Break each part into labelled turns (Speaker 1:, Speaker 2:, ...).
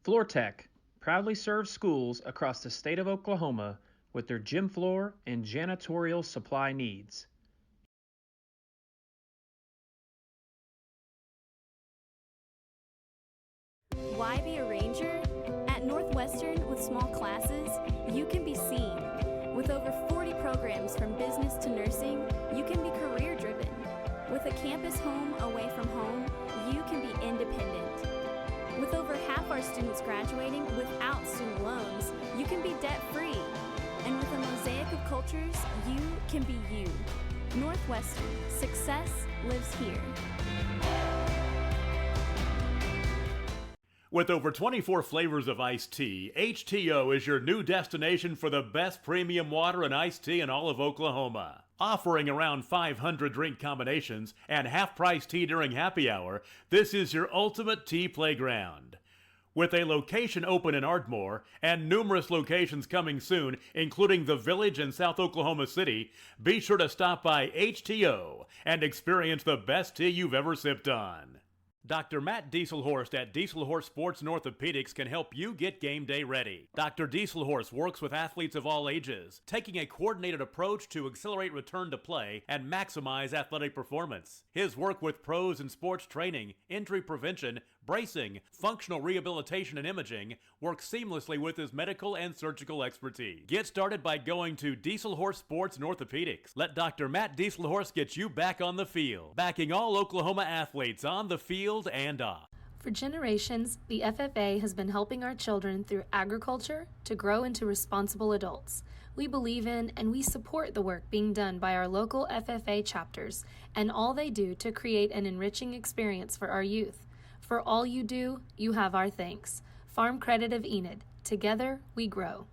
Speaker 1: FloorTech proudly serves schools across the state of Oklahoma with their gym floor and janitorial supply needs.
Speaker 2: Why be a ranger? At Northwestern, with small classes, you can be seen. With over 40 programs from business to nursing, you can be career driven. With a campus home away from home, you can be independent. With over half our students graduating without student loans, you can be debt free. And with a mosaic of cultures, you can be you. Northwestern, success lives here.
Speaker 3: With over 24 flavors of iced tea, HTO is your new destination for the best premium water and iced tea in all of Oklahoma. Offering around 500 drink combinations and half-price tea during happy hour, this is your ultimate tea playground. With a location open in Ardmore and numerous locations coming soon, including the Village in South Oklahoma City, be sure to stop by HTO and experience the best tea you've ever sipped on. Dr. Matt Dieselhorst at Dieselhorst Sports and Orthopedics can help you get game day ready. Dr. Dieselhorst works with athletes of all ages, taking a coordinated approach to accelerate return to play and maximize athletic performance. His work with pros in sports training, injury prevention, bracing, functional rehabilitation, and imaging works seamlessly with his medical and surgical expertise. Get started by going to Dieselhorst Sports and Orthopedics. Let Dr. Matt Dieselhorst get you back on the field, backing all Oklahoma athletes on the field and off.
Speaker 4: For generations, the FFA has been helping our children through agriculture to grow into responsible adults. We believe in and we support the work being done by our local FFA chapters and all they do to create an enriching experience for our youth. For all you do, you have our thanks. Farm Credit of Enid. Together, we grow.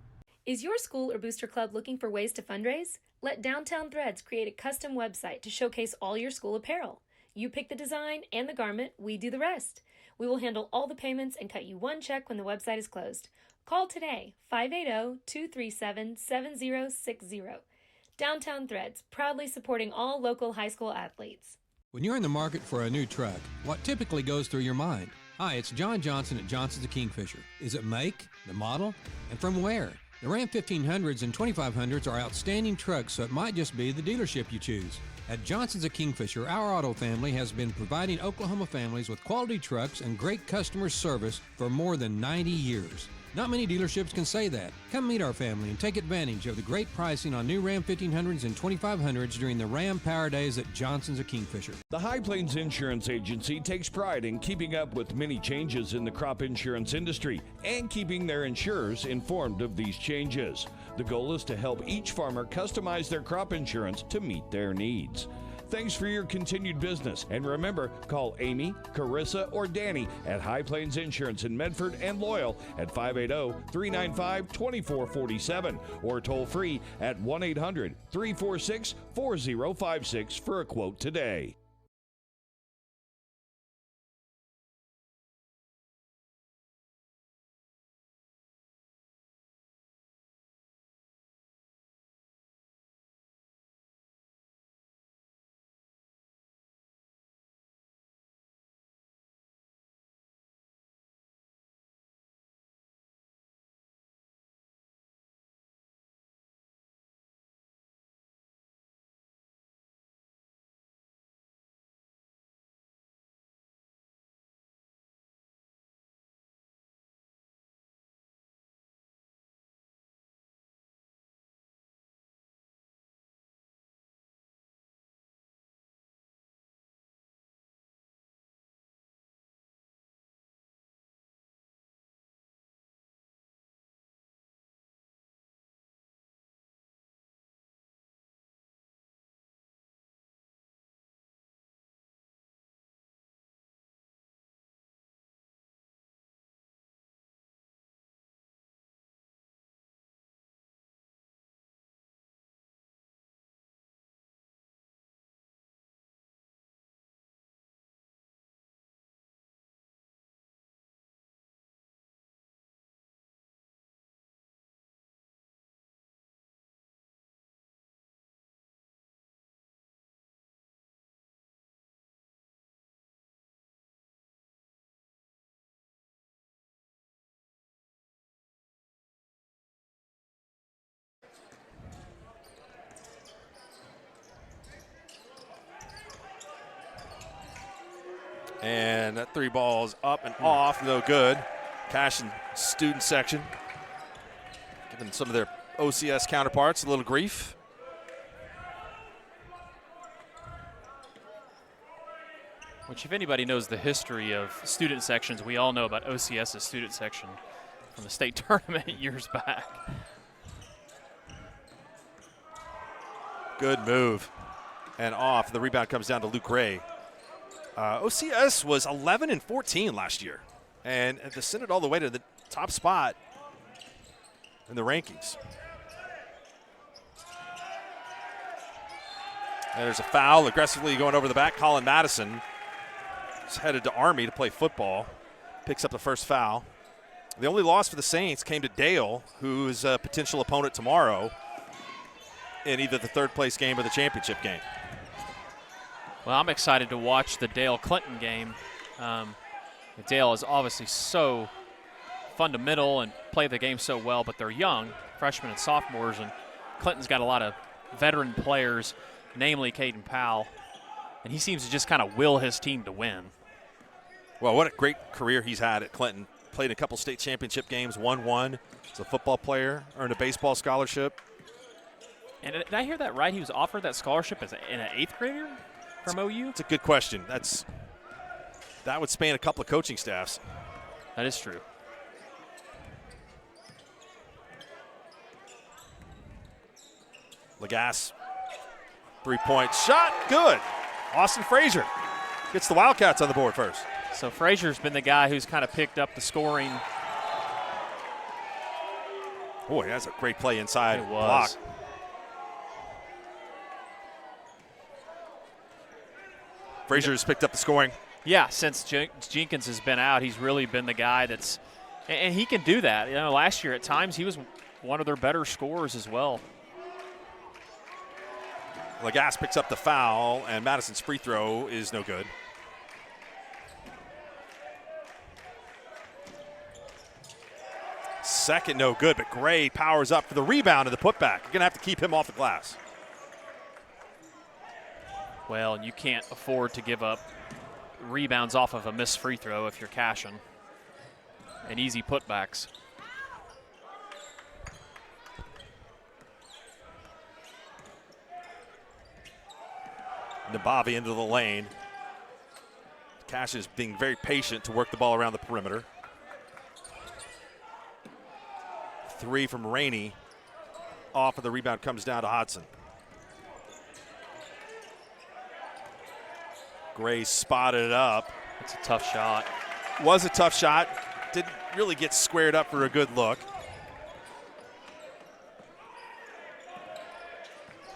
Speaker 5: Is your school or booster club looking for ways to fundraise? Let Downtown Threads create a custom website to showcase all your school apparel. You pick the design and the garment, we do the rest. We will handle all the payments and cut you one check when the website is closed. Call today, 580-237-7060. Downtown Threads, proudly supporting all local high school athletes.
Speaker 6: When you're in the market for a new truck, what typically goes through your mind? Hi, it's John Johnson at Johnson's of Kingfisher. Is it make, the model, and from where? The Ram 1500s and 2500s are outstanding trucks, so it might just be the dealership you choose. At Johnson's of Kingfisher, our auto family has been providing Oklahoma families with quality trucks and great customer service for more than 90 years. Not many dealerships can say that. Come meet our family and take advantage of the great pricing on new Ram 1500s and 2500s during the Ram Power Days at Johnson's of Kingfisher.
Speaker 7: The High Plains Insurance Agency takes pride in keeping up with many changes in the crop insurance industry and keeping their insurers informed of these changes. The goal is to help each farmer customize their crop insurance to meet their needs. Thanks for your continued business. And remember, call Amy, Carissa, or Danny at High Plains Insurance in Medford and Loyal at 580-395-2447 or toll free at 1-800-346-4056 for a quote today.
Speaker 8: And that 3 ball is up and off, no good. Cashion student section giving some of their OCS counterparts a little grief.
Speaker 9: Which, if anybody knows the history of student sections, we all know about OCS's student section from the state tournament years back.
Speaker 8: Good move. And off. The rebound comes down to Luke Ray. OCS was 11-14 last year and descended all the way to the top spot in the rankings. And there's a foul aggressively going over the back. Colin Madison is headed to Army to play football. Picks up the first foul. The only loss for the Saints came to Dale, who is a potential opponent tomorrow in either the third place game or the championship game.
Speaker 9: Well, I'm excited to watch the Dale-Clinton game. Dale is obviously so fundamental and play the game so well, but they're young, freshmen and sophomores, and Clinton's got a lot of veteran players, namely Caden Powell, and he seems to just kind of will his team to win.
Speaker 8: Well, what a great career he's had at Clinton. Played a couple state championship games, won one. He's a football player, earned a baseball scholarship.
Speaker 9: And did I hear that right? He was offered that scholarship as in an 8th grader from OU?
Speaker 8: It's a good question. That would span a couple of coaching staffs.
Speaker 9: That is true.
Speaker 8: Lagasse, 3-point shot, good. Austin Frazier gets the Wildcats on the board first.
Speaker 9: So Frazier's been the guy who's kind of picked up the scoring.
Speaker 8: Boy, that's a great play inside
Speaker 9: It
Speaker 8: block.
Speaker 9: was.
Speaker 8: Frazier has picked up the scoring.
Speaker 9: Yeah, since Jenkins has been out, he's really been the guy that's – and he can do that. You know, last year at times he was one of their better scorers as well.
Speaker 8: Lagasse picks up the foul, and Madison's free throw is no good. Second no good, but Gray powers up for the rebound and the putback. You're going to have to keep him off the glass.
Speaker 9: Well, you can't afford to give up rebounds off of a missed free throw if you're Cashion. And easy putbacks.
Speaker 8: Nabavi into the lane. Cashion is being very patient to work the ball around the perimeter. 3 from Rainey. Off of the rebound comes down to Hodson. Gray spotted it up.
Speaker 9: It's a tough shot.
Speaker 8: Was a tough shot. Didn't really get squared up for a good look.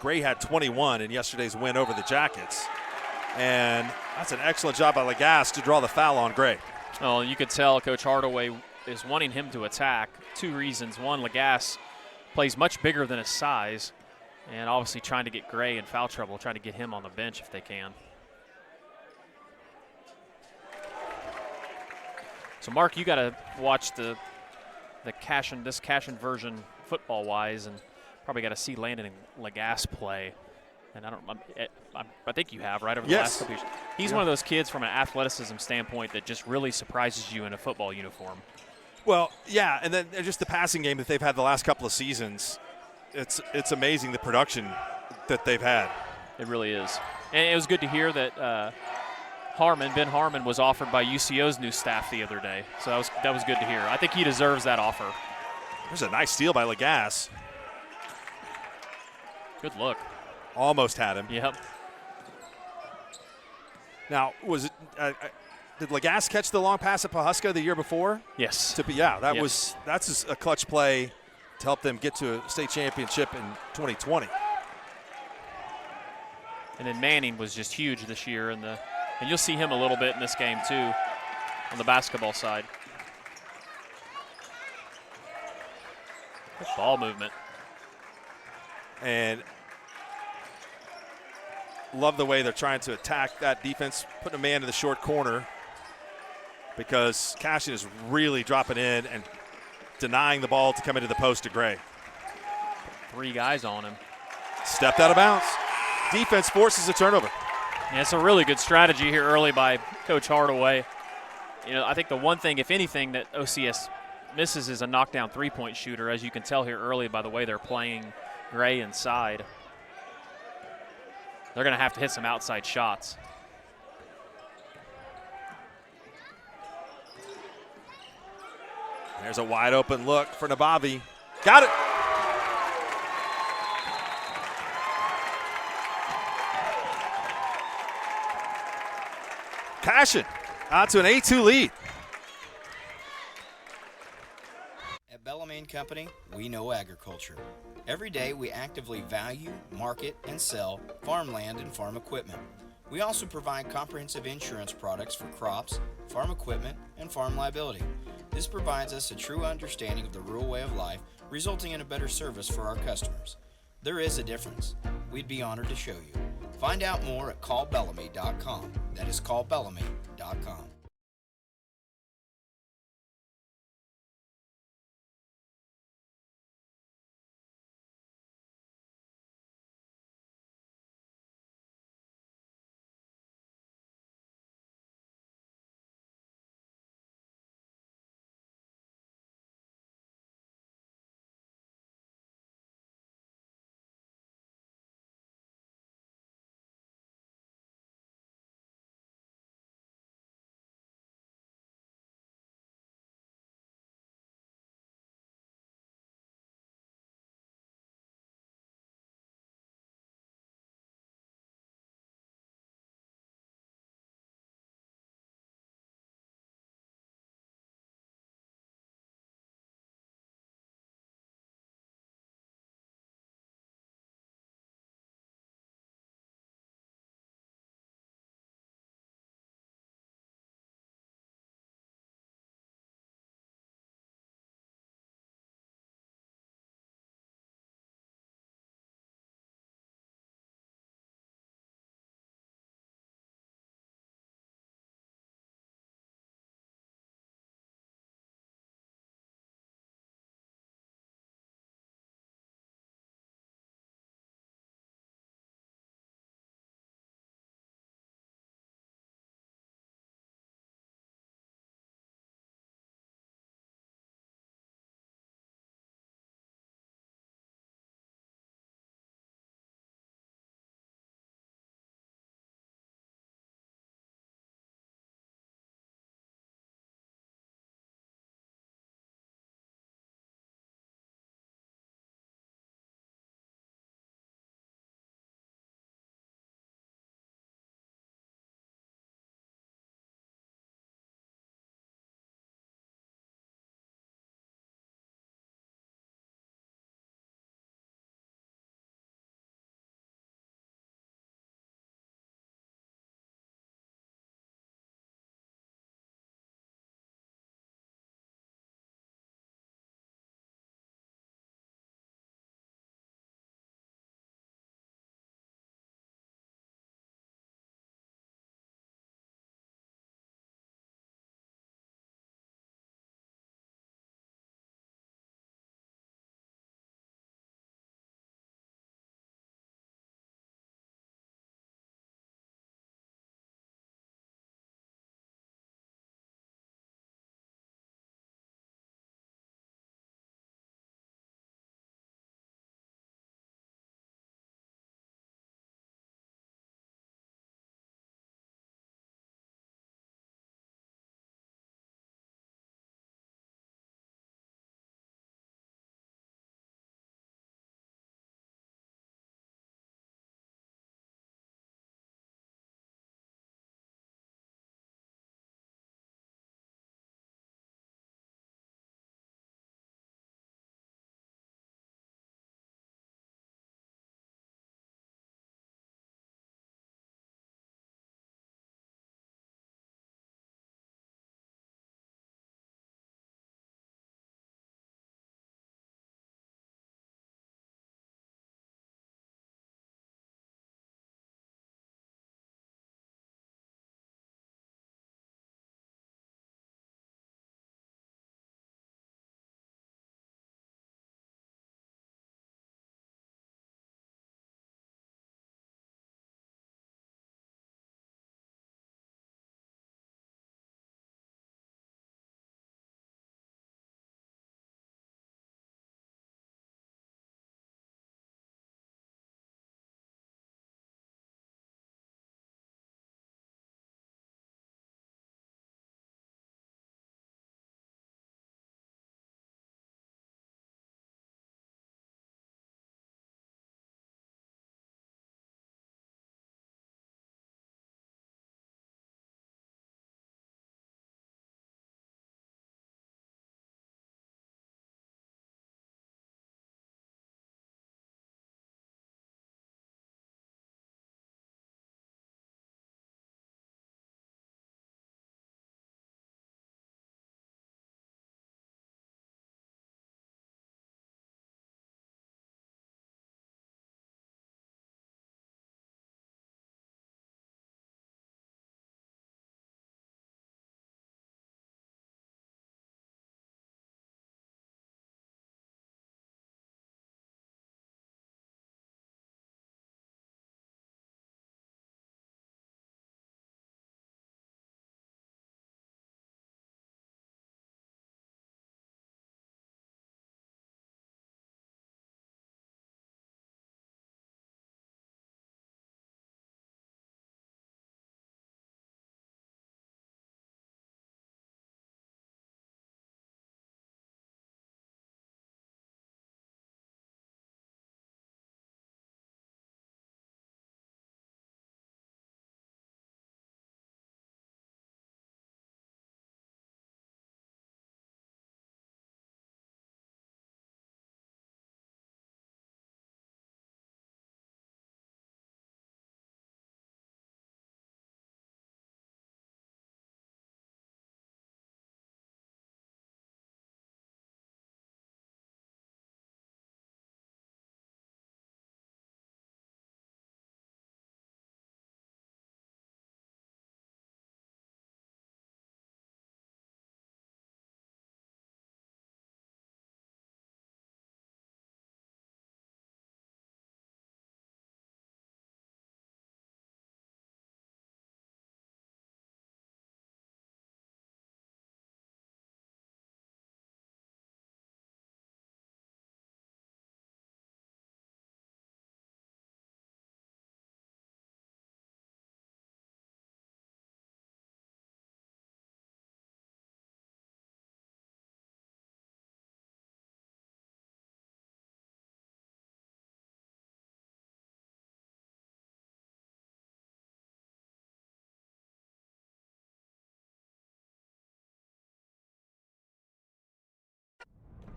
Speaker 8: Gray had 21 in yesterday's win over the Jackets. And that's an excellent job by Lagasse to draw the foul on Gray.
Speaker 9: Well, you could tell Coach Hardaway is wanting him to attack. 2 reasons. One, Lagasse plays much bigger than his size, and obviously trying to get Gray in foul trouble, trying to get him on the bench if they can. So, Mark, you got to watch this Cashion version football-wise, and probably got to see Landon and Lagasse play. And I think you have, right, over the last couple years. He's one of those kids from an athleticism standpoint that just really surprises you in a football uniform.
Speaker 8: Well, yeah, and then just the passing game that they've had the last couple of seasons, it's amazing the production that they've had.
Speaker 9: It really is. And it was good to hear that Ben Harmon was offered by UCO's new staff the other day. So that was good to hear. I think he deserves that offer.
Speaker 8: There's a nice steal by Lagasse.
Speaker 9: Good look.
Speaker 8: Almost had him.
Speaker 9: Yep.
Speaker 8: Now, was it? Did Lagasse catch the long pass at Pahuska the year before?
Speaker 9: Yes.
Speaker 8: That's a clutch play to help them get to a state championship in 2020.
Speaker 9: And then Manning was just huge this year, and you'll see him a little bit in this game too, on the basketball side. Good ball movement.
Speaker 8: And love the way they're trying to attack that defense, putting a man in the short corner, because Cashion is really dropping in and denying the ball to come into the post to Gray.
Speaker 9: 3 guys on him.
Speaker 8: Stepped out of bounds. Defense forces a turnover.
Speaker 9: Yeah, it's a really good strategy here early by Coach Hardaway. I think the one thing, if anything, that OCS misses is a knockdown three-point shooter, as you can tell here early by the way they're playing Gray inside. They're going to have to hit some outside shots.
Speaker 8: There's a wide open look for Nabavi. Got it. Cashion out to an 8-2 lead.
Speaker 10: At Bellarmine Company, we know agriculture. Every day we actively value, market, and sell farmland and farm equipment. We also provide comprehensive insurance products for crops, farm equipment, and farm liability. This provides us a true understanding of the rural way of life, resulting in a better service for our customers. There is a difference. We'd be honored to show you. Find out more at callbellamy.com. That is callbellamy.com.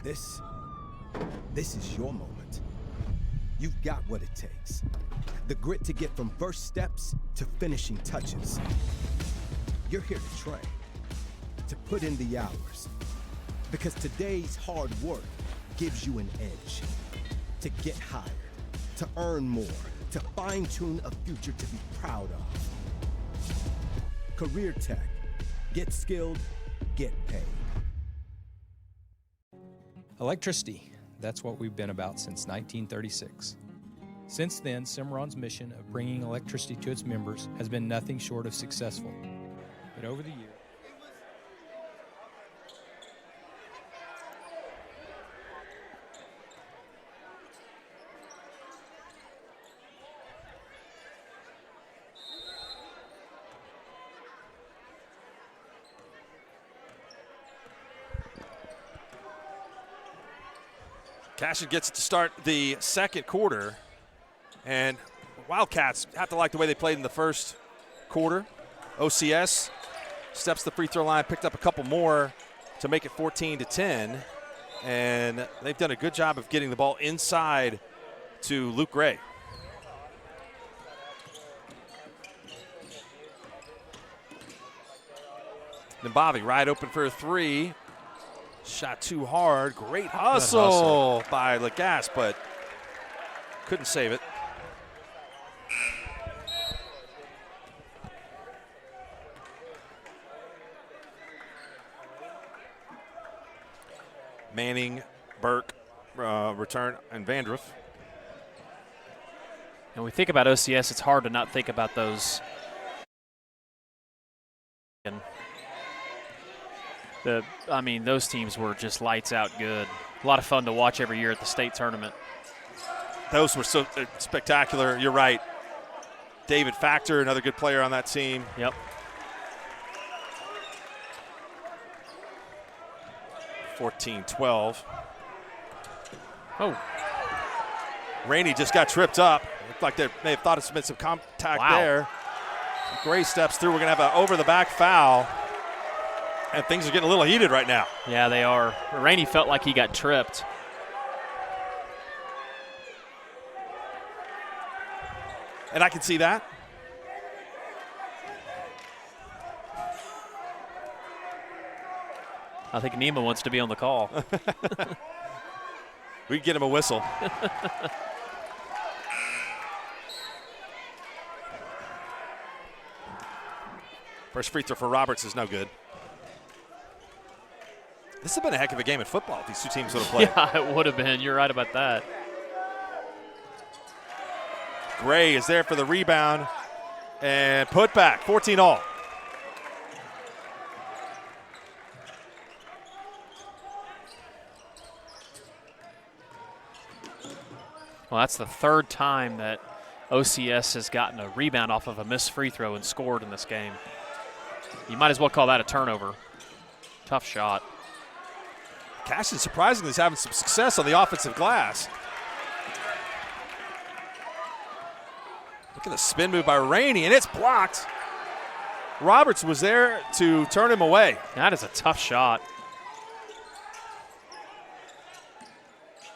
Speaker 11: This is your moment. You've got what it takes. The grit to get from first steps to finishing touches. You're here to train, to put in the hours. Because today's hard work gives you an edge. To get hired, to earn more, to fine-tune a future to be proud of. Career Tech. Get skilled, get paid.
Speaker 12: Electricity, that's what we've been about since 1936. Since then, Cimarron's mission of bringing electricity to its members has been nothing short of successful. But over the years,
Speaker 8: Cashion gets to start the second quarter, and Wildcats have to like the way they played in the first quarter. OCS steps to the free throw line, picked up a couple more to make it 14-10, and they've done a good job of getting the ball inside to Luke Gray. Nimbavi right open for a three. Shot too hard. Great hustle by Lagasse, but couldn't save it. Manning, Burke, return, and Vandruff.
Speaker 9: And we think about OCS, it's hard to not think about those. And those teams were just lights out good. A lot of fun to watch every year at the state tournament.
Speaker 8: Those were so spectacular. You're right. David Factor, another good player on that team.
Speaker 9: Yep.
Speaker 8: 14-12.
Speaker 9: Oh.
Speaker 8: Rainey just got tripped up. Looked like they may have thought it's been some contact there. Gray steps through. We're going to have an over-the-back foul. And things are getting a little heated right now.
Speaker 9: Yeah, they are. Rainey felt like he got tripped.
Speaker 8: And I can see that.
Speaker 9: I think Nima wants to be on the call.
Speaker 8: We can get him a whistle. First free throw for Roberts is no good. This has been a heck of a game of football if these two teams would have played.
Speaker 9: Yeah, it would have been. You're right about that.
Speaker 8: Gray is there for the rebound and put back, 14-all.
Speaker 9: Well, that's the third time that OCS has gotten a rebound off of a missed free throw and scored in this game. You might as well call that a turnover. Tough shot.
Speaker 8: Cashion surprisingly is having some success on the offensive glass. Look at the spin move by Rainey, and it's blocked. Roberts was there to turn him away.
Speaker 9: That is a tough shot.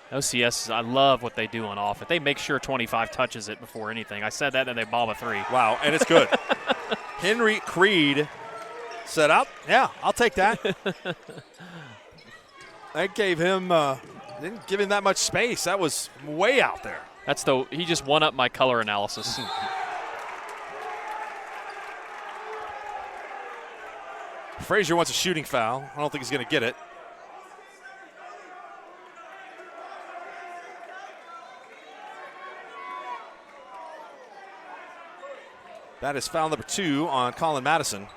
Speaker 9: OCS, I love what they do on offense. They make sure 25 touches it before anything. I said that, and they bomb a three.
Speaker 8: Wow, and it's good. Henry Creed said, I'll take that. That gave him, didn't give him that much space. That was way out there.
Speaker 9: He just won up my color analysis.
Speaker 8: Frazier wants a shooting foul. I don't think he's going to get it. That is foul number 2 on Colin Madison.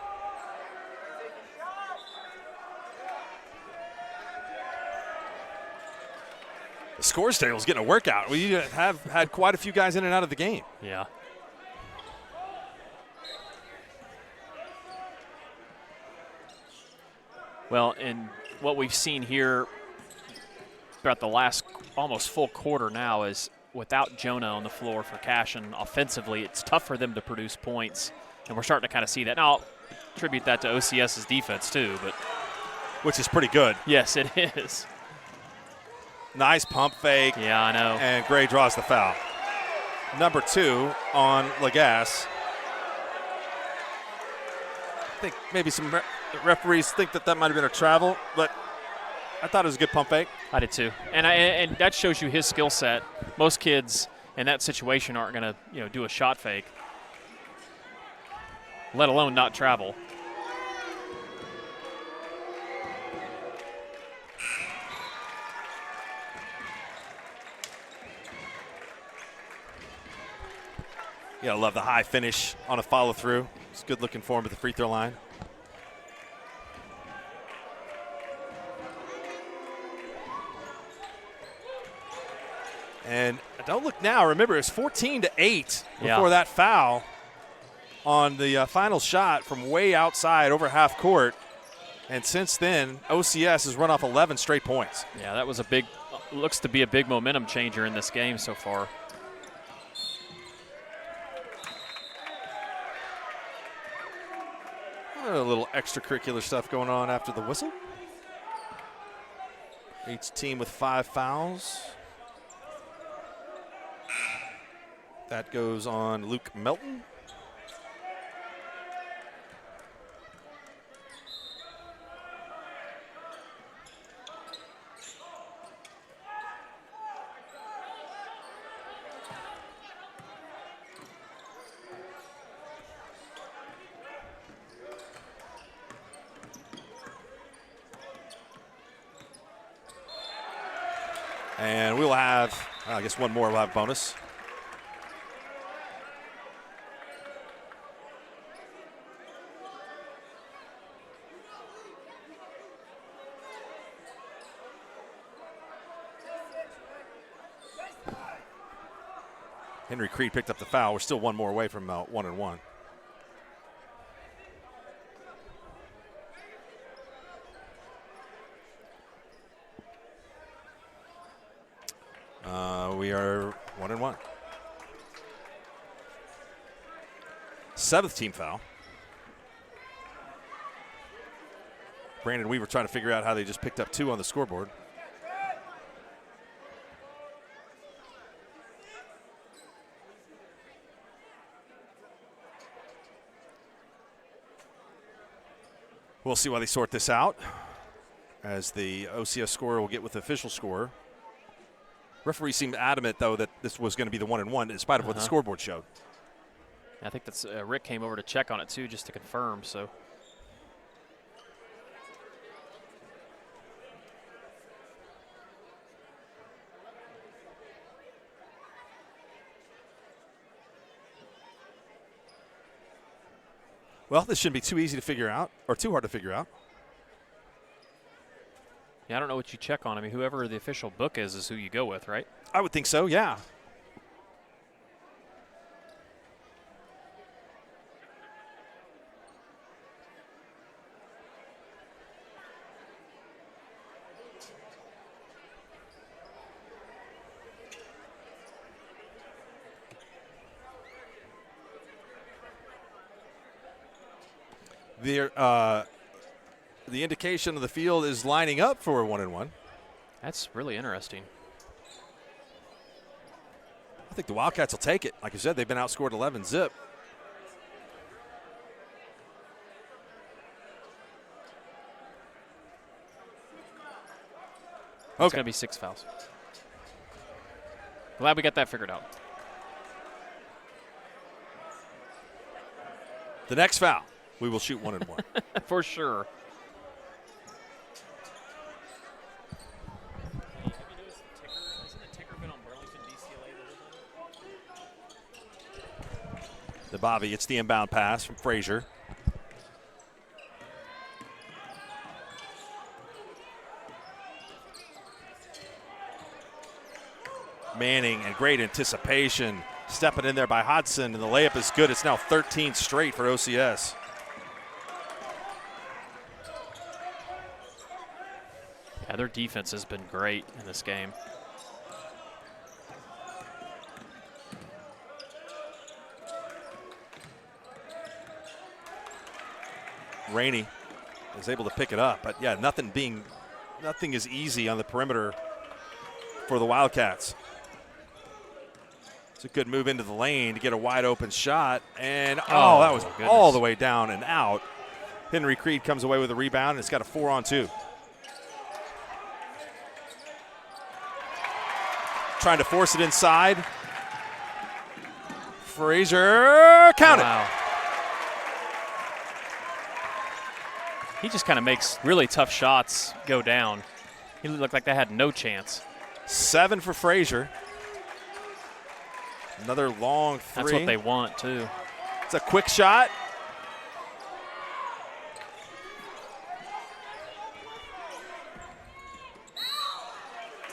Speaker 8: The scores table is getting a workout. We have had quite a few guys in and out of the game.
Speaker 9: Yeah. Well, and what we've seen here throughout the last almost full quarter now is without Jonah on the floor for Cashion offensively, it's tough for them to produce points, and we're starting to kind of see that. Now, I'll attribute that to OCS's defense too, but
Speaker 8: which is pretty good.
Speaker 9: Yes, it is.
Speaker 8: Nice pump fake.
Speaker 9: Yeah, I know.
Speaker 8: And Gray draws the foul. Number 2 on Lagasse. I think maybe some referees think that might have been a travel, but I thought it was a good pump fake.
Speaker 9: I did too. And that shows you his skill set. Most kids in that situation aren't going to, do a shot fake, let alone not travel.
Speaker 8: Yeah, I love the high finish on a follow through. It's good looking for him at the free throw line. And don't look now. Remember, it's 14-8 before that foul on the final shot from way outside over half court. And since then, OCS has run off 11 straight points.
Speaker 9: Yeah, that was looks to be a big momentum changer in this game so far.
Speaker 8: A little extracurricular stuff going on after the whistle. Each team with 5 fouls. That goes on Luke Melton. And we'll have, I guess one more will have bonus. Henry Creed picked up the foul. We're still one more away from 1-1. We are 1-1. 7th team foul. Brandon Weaver trying to figure out how they just picked up 2 on the scoreboard. We'll see why they sort this out, as the OCS scorer will get with the official scorer. Referee seemed adamant, though, that this was going to be the 1-1 in spite of what the scoreboard showed.
Speaker 9: I think that's Rick came over to check on it, too, just to confirm. So.
Speaker 8: Well, this shouldn't be too easy to figure out, or too hard to figure out.
Speaker 9: Yeah, I don't know what you check on. I mean, whoever the official book is who you go with, right?
Speaker 8: I would think so, yeah. The indication of the field is lining up for a 1-1.
Speaker 9: That's really interesting.
Speaker 8: I think the Wildcats will take it. Like I said, they've been outscored 11-zip.
Speaker 9: It's going to be 6 fouls. Glad we got that figured out.
Speaker 8: The next foul, we will shoot 1-1.
Speaker 9: For sure.
Speaker 8: The Bobby, it's the inbound pass from Frazier. Manning, and great anticipation. Stepping in there by Hodson, and the layup is good. It's now 13 straight for OCS.
Speaker 9: Yeah, their defense has been great in this game.
Speaker 8: Rainey is able to pick it up, but yeah, nothing is easy on the perimeter for the Wildcats. It's a good move into the lane to get a wide open shot. And, that was all the way down and out. Henry Creed comes away with a rebound, and it's got a 4-on-2. Trying to force it inside. Frazier, count it.
Speaker 9: He just kind of makes really tough shots go down. He looked like they had no chance.
Speaker 8: 7 for Frazier. Another long 3.
Speaker 9: That's what they want, too.
Speaker 8: It's a quick shot.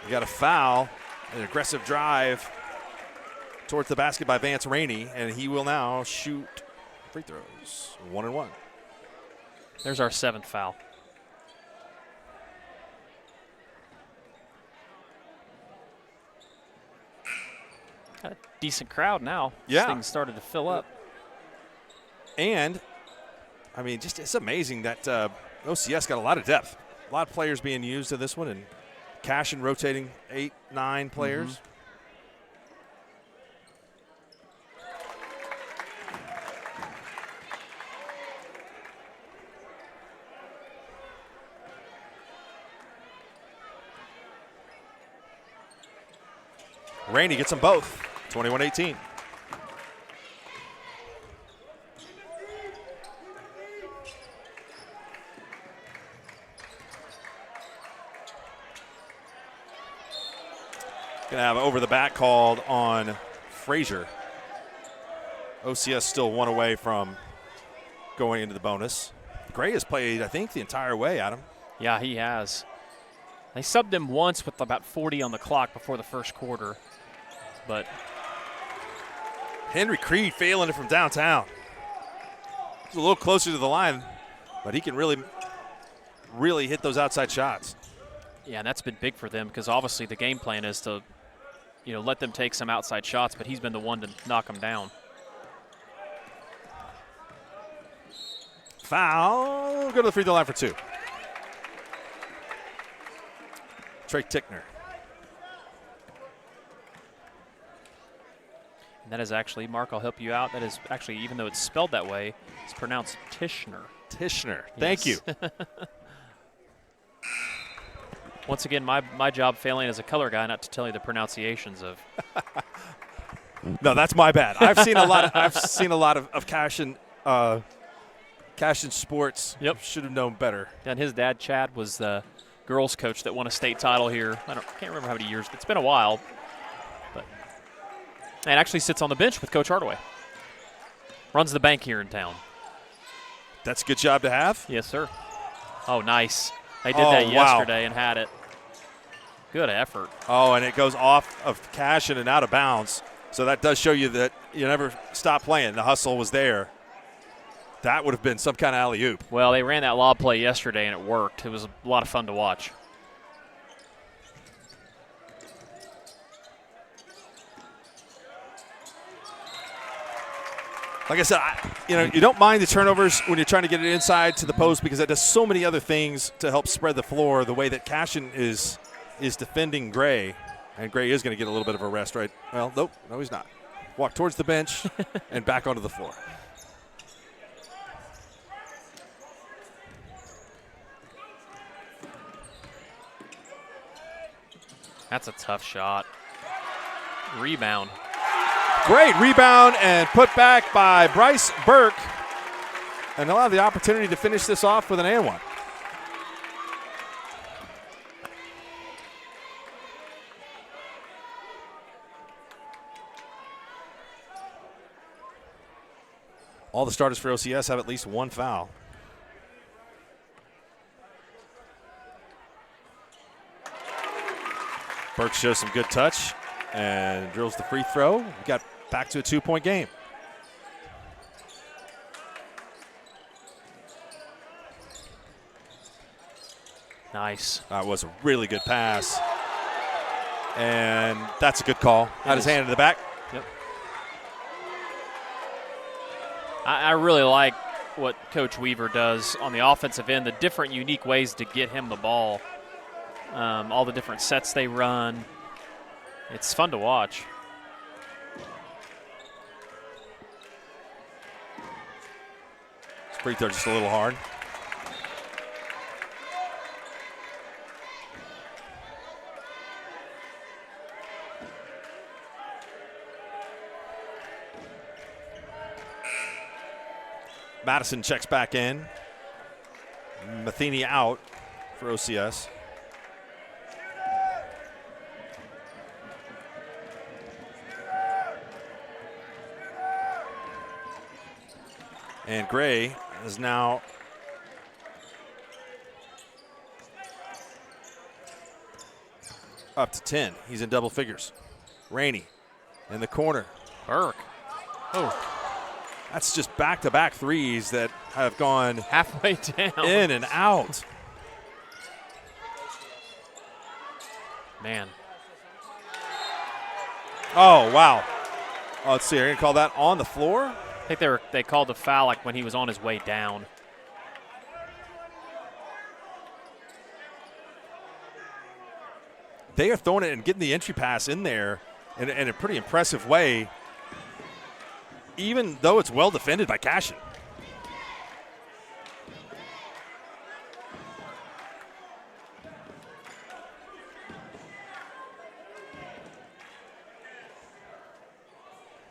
Speaker 8: You got a foul, an aggressive drive towards the basket by Vance Rainey, and he will now shoot free throws. 1-1.
Speaker 9: There's our 7th foul. Got a decent crowd now.
Speaker 8: Yeah.
Speaker 9: This thing started to fill up.
Speaker 8: And, I mean, just it's amazing that OCS got a lot of depth. A lot of players being used in this one, and Cashion rotating 8, 9 players.
Speaker 9: Mm-hmm.
Speaker 8: Rainey gets them both. 21-18. Gonna have over the back called on Frazier. OCS still 1 away from going into the bonus. Gray has played, I think, the entire way, Adam.
Speaker 9: Yeah, he has. They subbed him once with about 40 on the clock before the first quarter. But
Speaker 8: Henry Creed failing it from downtown. He's a little closer to the line, but he can really hit those outside shots.
Speaker 9: Yeah, and that's been big for them because obviously the game plan is to, let them take some outside shots, but he's been the one to knock them down.
Speaker 8: Foul. Go to the free throw line for 2. Trey Tickner.
Speaker 9: And that is actually, Mark, I'll help you out. That is actually, even though it's spelled that way, it's pronounced Tishner.
Speaker 8: Tishner. Thank you.
Speaker 9: Once again, my job failing as a color guy, not to tell you the pronunciations of.
Speaker 8: No, that's my bad. I've seen a lot of Cashion sports.
Speaker 9: Yep.
Speaker 8: Should have known better.
Speaker 9: And his dad, Chad, was the girls coach that won a state title here. Can't remember how many years. It's been a while. And actually sits on the bench with Coach Hardaway. Runs the bank here in town.
Speaker 8: That's a good job to have.
Speaker 9: Yes, sir. Oh, nice. They did that yesterday and had it. Good effort.
Speaker 8: Oh, and it goes off of Cashion and out of bounds. So that does show you that you never stop playing. The hustle was there. That would have been some kind of alley-oop.
Speaker 9: Well, they ran that lob play yesterday and it worked. It was a lot of fun to watch.
Speaker 8: Like I said, you don't mind the turnovers when you're trying to get it inside to the post because that does so many other things to help spread the floor. The way that Cashion is defending Gray, and Gray is going to get a little bit of a rest, right? Well, nope, no, he's not. Walk towards the bench and back onto the floor.
Speaker 9: That's a tough shot. Rebound.
Speaker 8: Great rebound and put back by Bryce Burke. And they'll have the opportunity to finish this off with an and one. All the starters for OCS have at least 1 foul. Burke shows some good touch and drills the free throw. We got back to a 2-point game.
Speaker 9: Nice.
Speaker 8: That was a really good pass. And that's a good call. Had his hand in the back.
Speaker 9: Yep. I really like what Coach Weaver does on the offensive end, the different unique ways to get him the ball. All the different sets they run. It's fun to watch.
Speaker 8: Free throw just a little hard. Madison checks back in. Matheny out for OCS. And Gray is now up to 10. He's in double figures. Rainey in the corner.
Speaker 9: Burke. Oh.
Speaker 8: That's just back-to-back threes that have gone
Speaker 9: halfway down,
Speaker 8: in and out.
Speaker 9: Man.
Speaker 8: Oh, wow. Oh, let's see. Are you going to call that on the floor?
Speaker 9: I think they called the foul like when he was on his way down.
Speaker 8: They are throwing it and getting the entry pass in there in a pretty impressive way, even though it's well defended by Cashion.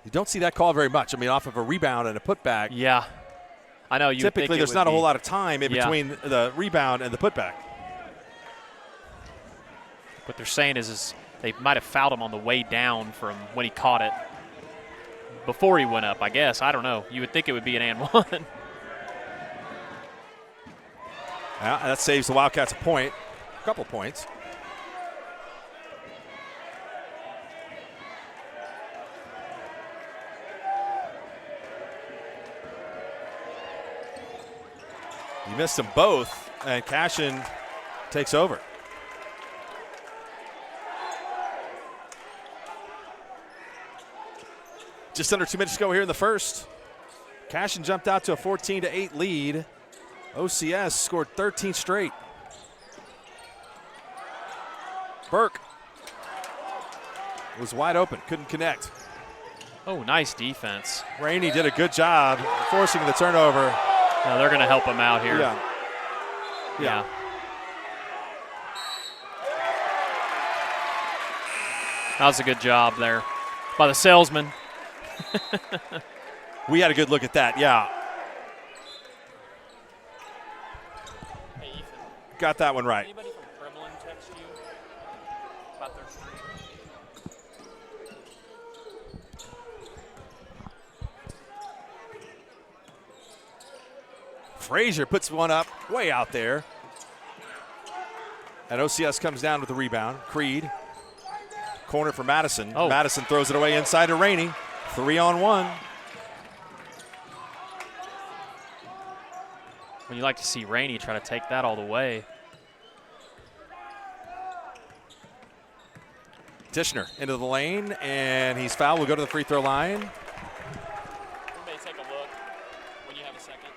Speaker 8: You don't see that call very much. I mean, off of a rebound and a putback.
Speaker 9: Yeah. I know. You
Speaker 8: typically, there's not a whole lot of time in
Speaker 9: yeah.
Speaker 8: between the rebound and the putback.
Speaker 9: What they're saying is they might have fouled him on the way down from when he caught it before he went up, I guess. I don't know. You would think it would be an and one.
Speaker 8: Yeah, that saves the Wildcats a point, a couple points. You missed them both, and Cashion takes over. Just under 2 minutes to go here in the first. Cashion jumped out to a 14-8 lead. OCS scored 13 straight. Burke was wide open, couldn't connect.
Speaker 9: Oh, nice defense.
Speaker 8: Rainey did a good job forcing the turnover.
Speaker 9: No, they're going to help him out here.
Speaker 8: Yeah.
Speaker 9: That was a good job there by the salesman.
Speaker 8: We had a good look at that, yeah.
Speaker 9: Hey, Ethan.
Speaker 8: Got that one right.
Speaker 9: Anybody from Kremlin text you about their stream?
Speaker 8: Frazier puts one up way out there. And OCS comes down with the rebound. Creed. Corner for Madison.
Speaker 9: Oh.
Speaker 8: Madison throws it away inside to Rainey. 3-on-1.
Speaker 9: When you like to see Rainey try to take that all the way.
Speaker 8: Tishner into the lane, and he's fouled. Will go to the free throw line.
Speaker 9: We may take a look when you have a second,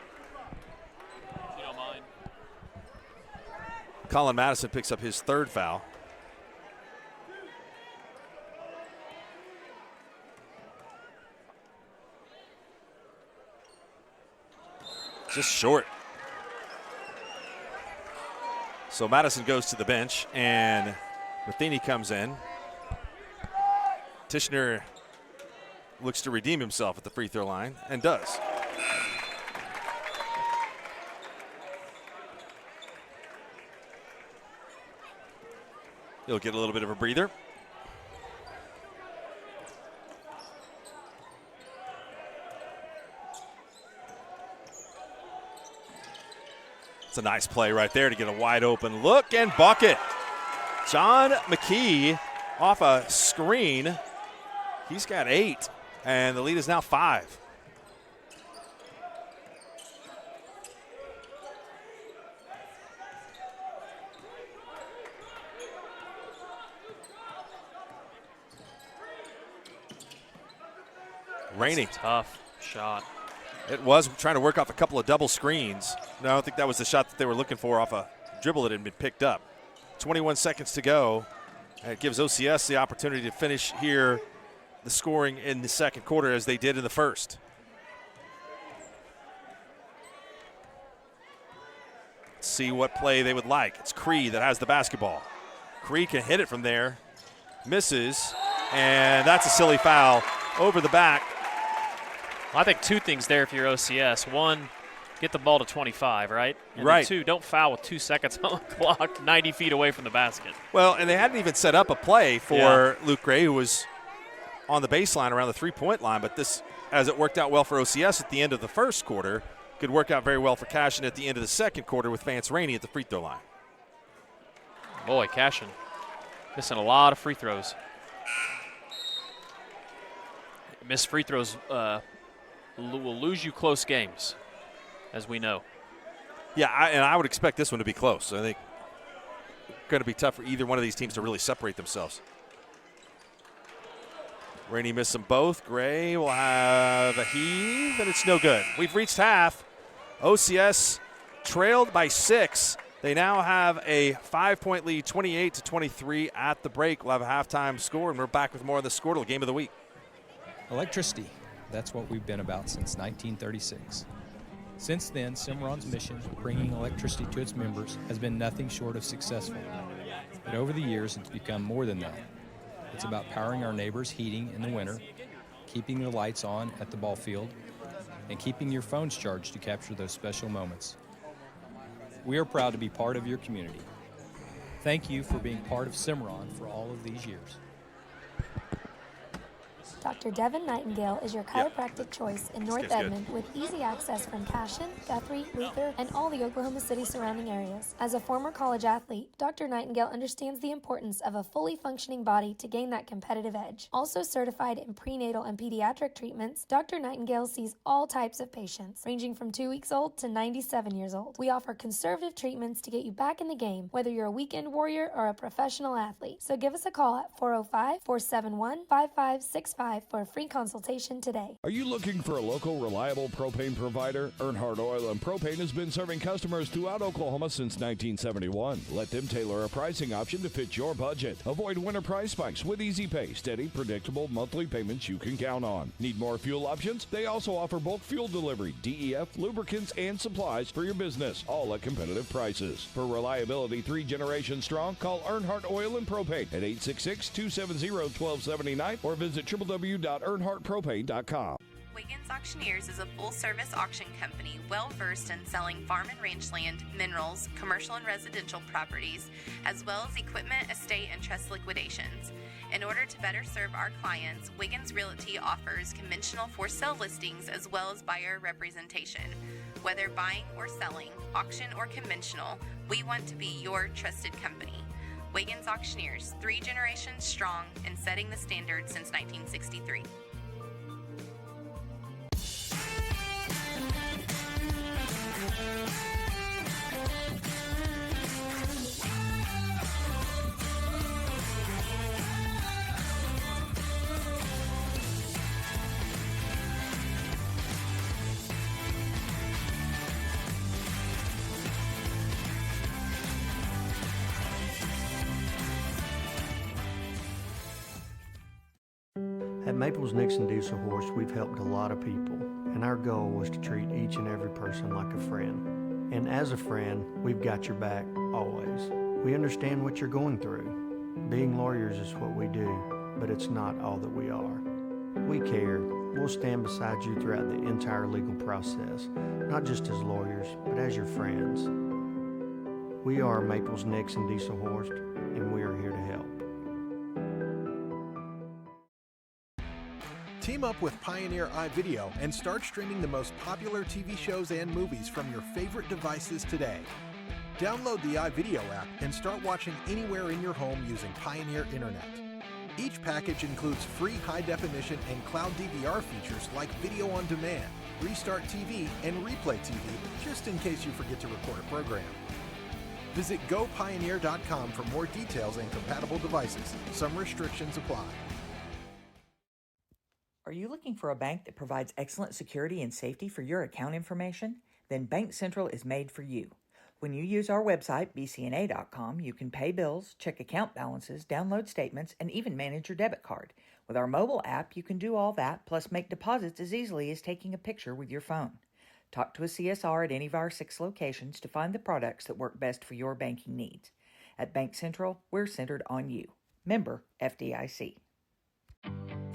Speaker 9: if you don't mind.
Speaker 8: Colin Madison picks up his third foul. Just short. So Madison goes to the bench, and Matheny comes in. Tishner looks to redeem himself at the free throw line, and does. He'll get a little bit of a breather. It's a nice play right there to get a wide open look and bucket. John McKee off a screen. He's got 8, and the lead is now 5. Rainey.
Speaker 9: Tough shot.
Speaker 8: It was trying to work off a couple of double screens. No, I don't think that was the shot that they were looking for off a dribble that had been picked up. 21 seconds to go. It gives OCS the opportunity to finish here the scoring in the second quarter as they did in the first. Let's see what play they would like. It's Cree that has the basketball. Cree can hit it from there. Misses, and that's a silly foul over the back.
Speaker 9: Well, I think two things there if you're OCS. One, get the ball to 25, right? And
Speaker 8: right.
Speaker 9: Then two, don't foul with 2 seconds on the clock, 90 feet away from the basket.
Speaker 8: Well, and they hadn't even set up a play for Luke Gray, who was on the baseline around the three-point line, but this, as it worked out well for OCS at the end of the first quarter, could work out very well for Cashion at the end of the second quarter with Vance Rainey at the free throw line.
Speaker 9: Boy, Cashion missing a lot of free throws. Missed free throws will lose you close games, as we know.
Speaker 8: Yeah, and I would expect this one to be close. I think it's going to be tough for either one of these teams to really separate themselves. Rainey missed them both. Gray will have a heave, and it's no good. We've reached half. OCS trailed by 6. They now have a 5-point lead, 28-23 at the break. We'll have a halftime score, and we're back with more of the Squirtle Game of the Week.
Speaker 12: Electricity, that's what we've been about since 1936. Since then, Cimarron's mission of bringing electricity to its members has been nothing short of successful. But over the years, it's become more than that. It's about powering our neighbors' heating in the winter, keeping the lights on at the ball field, and keeping your phones charged to capture those special moments. We are proud to be part of your community. Thank you for being part of Cimarron for all of these years.
Speaker 13: Dr. Devin Nightingale is your chiropractic choice in North Edmond with easy access from Cashion, Guthrie, Luther, and all the Oklahoma City surrounding areas. As a former college athlete, Dr. Nightingale understands the importance of a fully functioning body to gain that competitive edge. Also certified in prenatal and pediatric treatments, Dr. Nightingale sees all types of patients, ranging from 2 weeks old to 97 years old. We offer conservative treatments to get you back in the game, whether you're a weekend warrior or a professional athlete. So give us a call at 405-471-5565 for a free consultation today.
Speaker 7: Are you looking for a local, reliable propane provider? Earnhardt Oil and Propane has been serving customers throughout Oklahoma since 1971. Let them tailor a pricing option to fit your budget. Avoid winter price spikes with easy pay, steady, predictable monthly payments you can count on. Need more fuel options? They also offer bulk fuel delivery, DEF, lubricants, and supplies for your business, all at competitive prices. For reliability 3 generations strong, call Earnhardt Oil and Propane at 866-270-1279 or visit www.earnhardtpropane.com.
Speaker 14: Wiggins Auctioneers is a full-service auction company well-versed in selling farm and range land, minerals, commercial and residential properties, as well as equipment, estate, and trust liquidations. In order to better serve our clients, Wiggins Realty offers conventional for-sale listings as well as buyer representation. Whether buying or selling, auction or conventional, we want to be your trusted company. Wiggins Auctioneers, 3 generations strong and setting the standard since 1963.
Speaker 15: At Maples Nixon Diesel Horse, we've helped a lot of people, and our goal was to treat each and every person like a friend. And as a friend, we've got your back, always. We understand what you're going through. Being lawyers is what we do, but it's not all that we are. We care. We'll stand beside you throughout the entire legal process, not just as lawyers, but as your friends. We are Maples Nixon Diesel Horse, and we are here to help.
Speaker 16: Team up with Pioneer iVideo and start streaming the most popular TV shows and movies from your favorite devices today. Download the iVideo app and start watching anywhere in your home using Pioneer Internet. Each package includes free high-definition and cloud DVR features like video on demand, Restart TV, and Replay TV, just in case you forget to record a program. Visit gopioneer.com for more details and compatible devices. Some restrictions apply.
Speaker 17: Are you looking for a bank that provides excellent security and safety for your account information? Then Bank Central is made for you. When you use our website, bcna.com, you can pay bills, check account balances, download statements, and even manage your debit card. With our mobile app, you can do all that, plus make deposits as easily as taking a picture with your phone. Talk to a CSR at any of our 6 locations to find the products that work best for your banking needs. At Bank Central, we're centered on you. Member FDIC.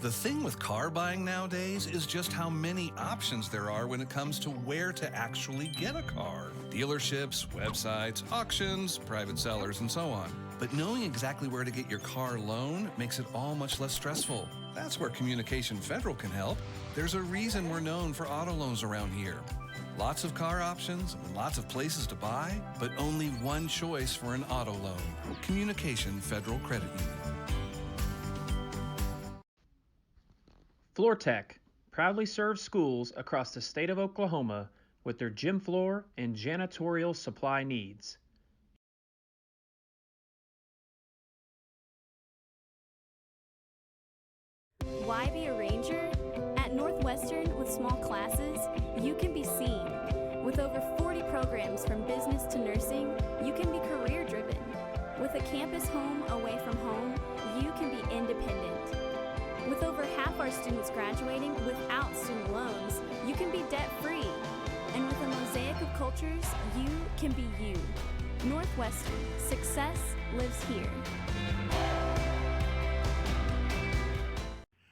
Speaker 18: The thing with car buying nowadays is just how many options there are when it comes to where to actually get a car. Dealerships, websites, auctions, private sellers, and so on. But knowing exactly where to get your car loan makes it all much less stressful. That's where Communication Federal can help. There's a reason we're known for auto loans around here. Lots of car options, lots of places to buy, but only one choice for an auto loan. Communication Federal Credit Union.
Speaker 1: FloorTech proudly serves schools across the state of Oklahoma with their gym floor and janitorial supply needs.
Speaker 2: Why be a ranger? At Northwestern, with small classes, you can be seen. With over 40 programs from business to nursing, you can be career-driven. With a campus home away from home, you can be independent. With over half our students graduating without student loans, you can be debt-free. And with a mosaic of cultures, you can be you. Northwestern, success lives here.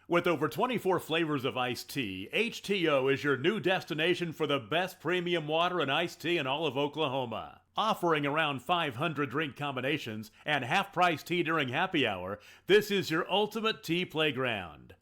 Speaker 3: With over 24 flavors of iced tea, HTO is your new destination for the best premium water and iced tea in all of Oklahoma. Offering around 500 drink combinations and half-price tea during happy hour, this is your ultimate tea playground.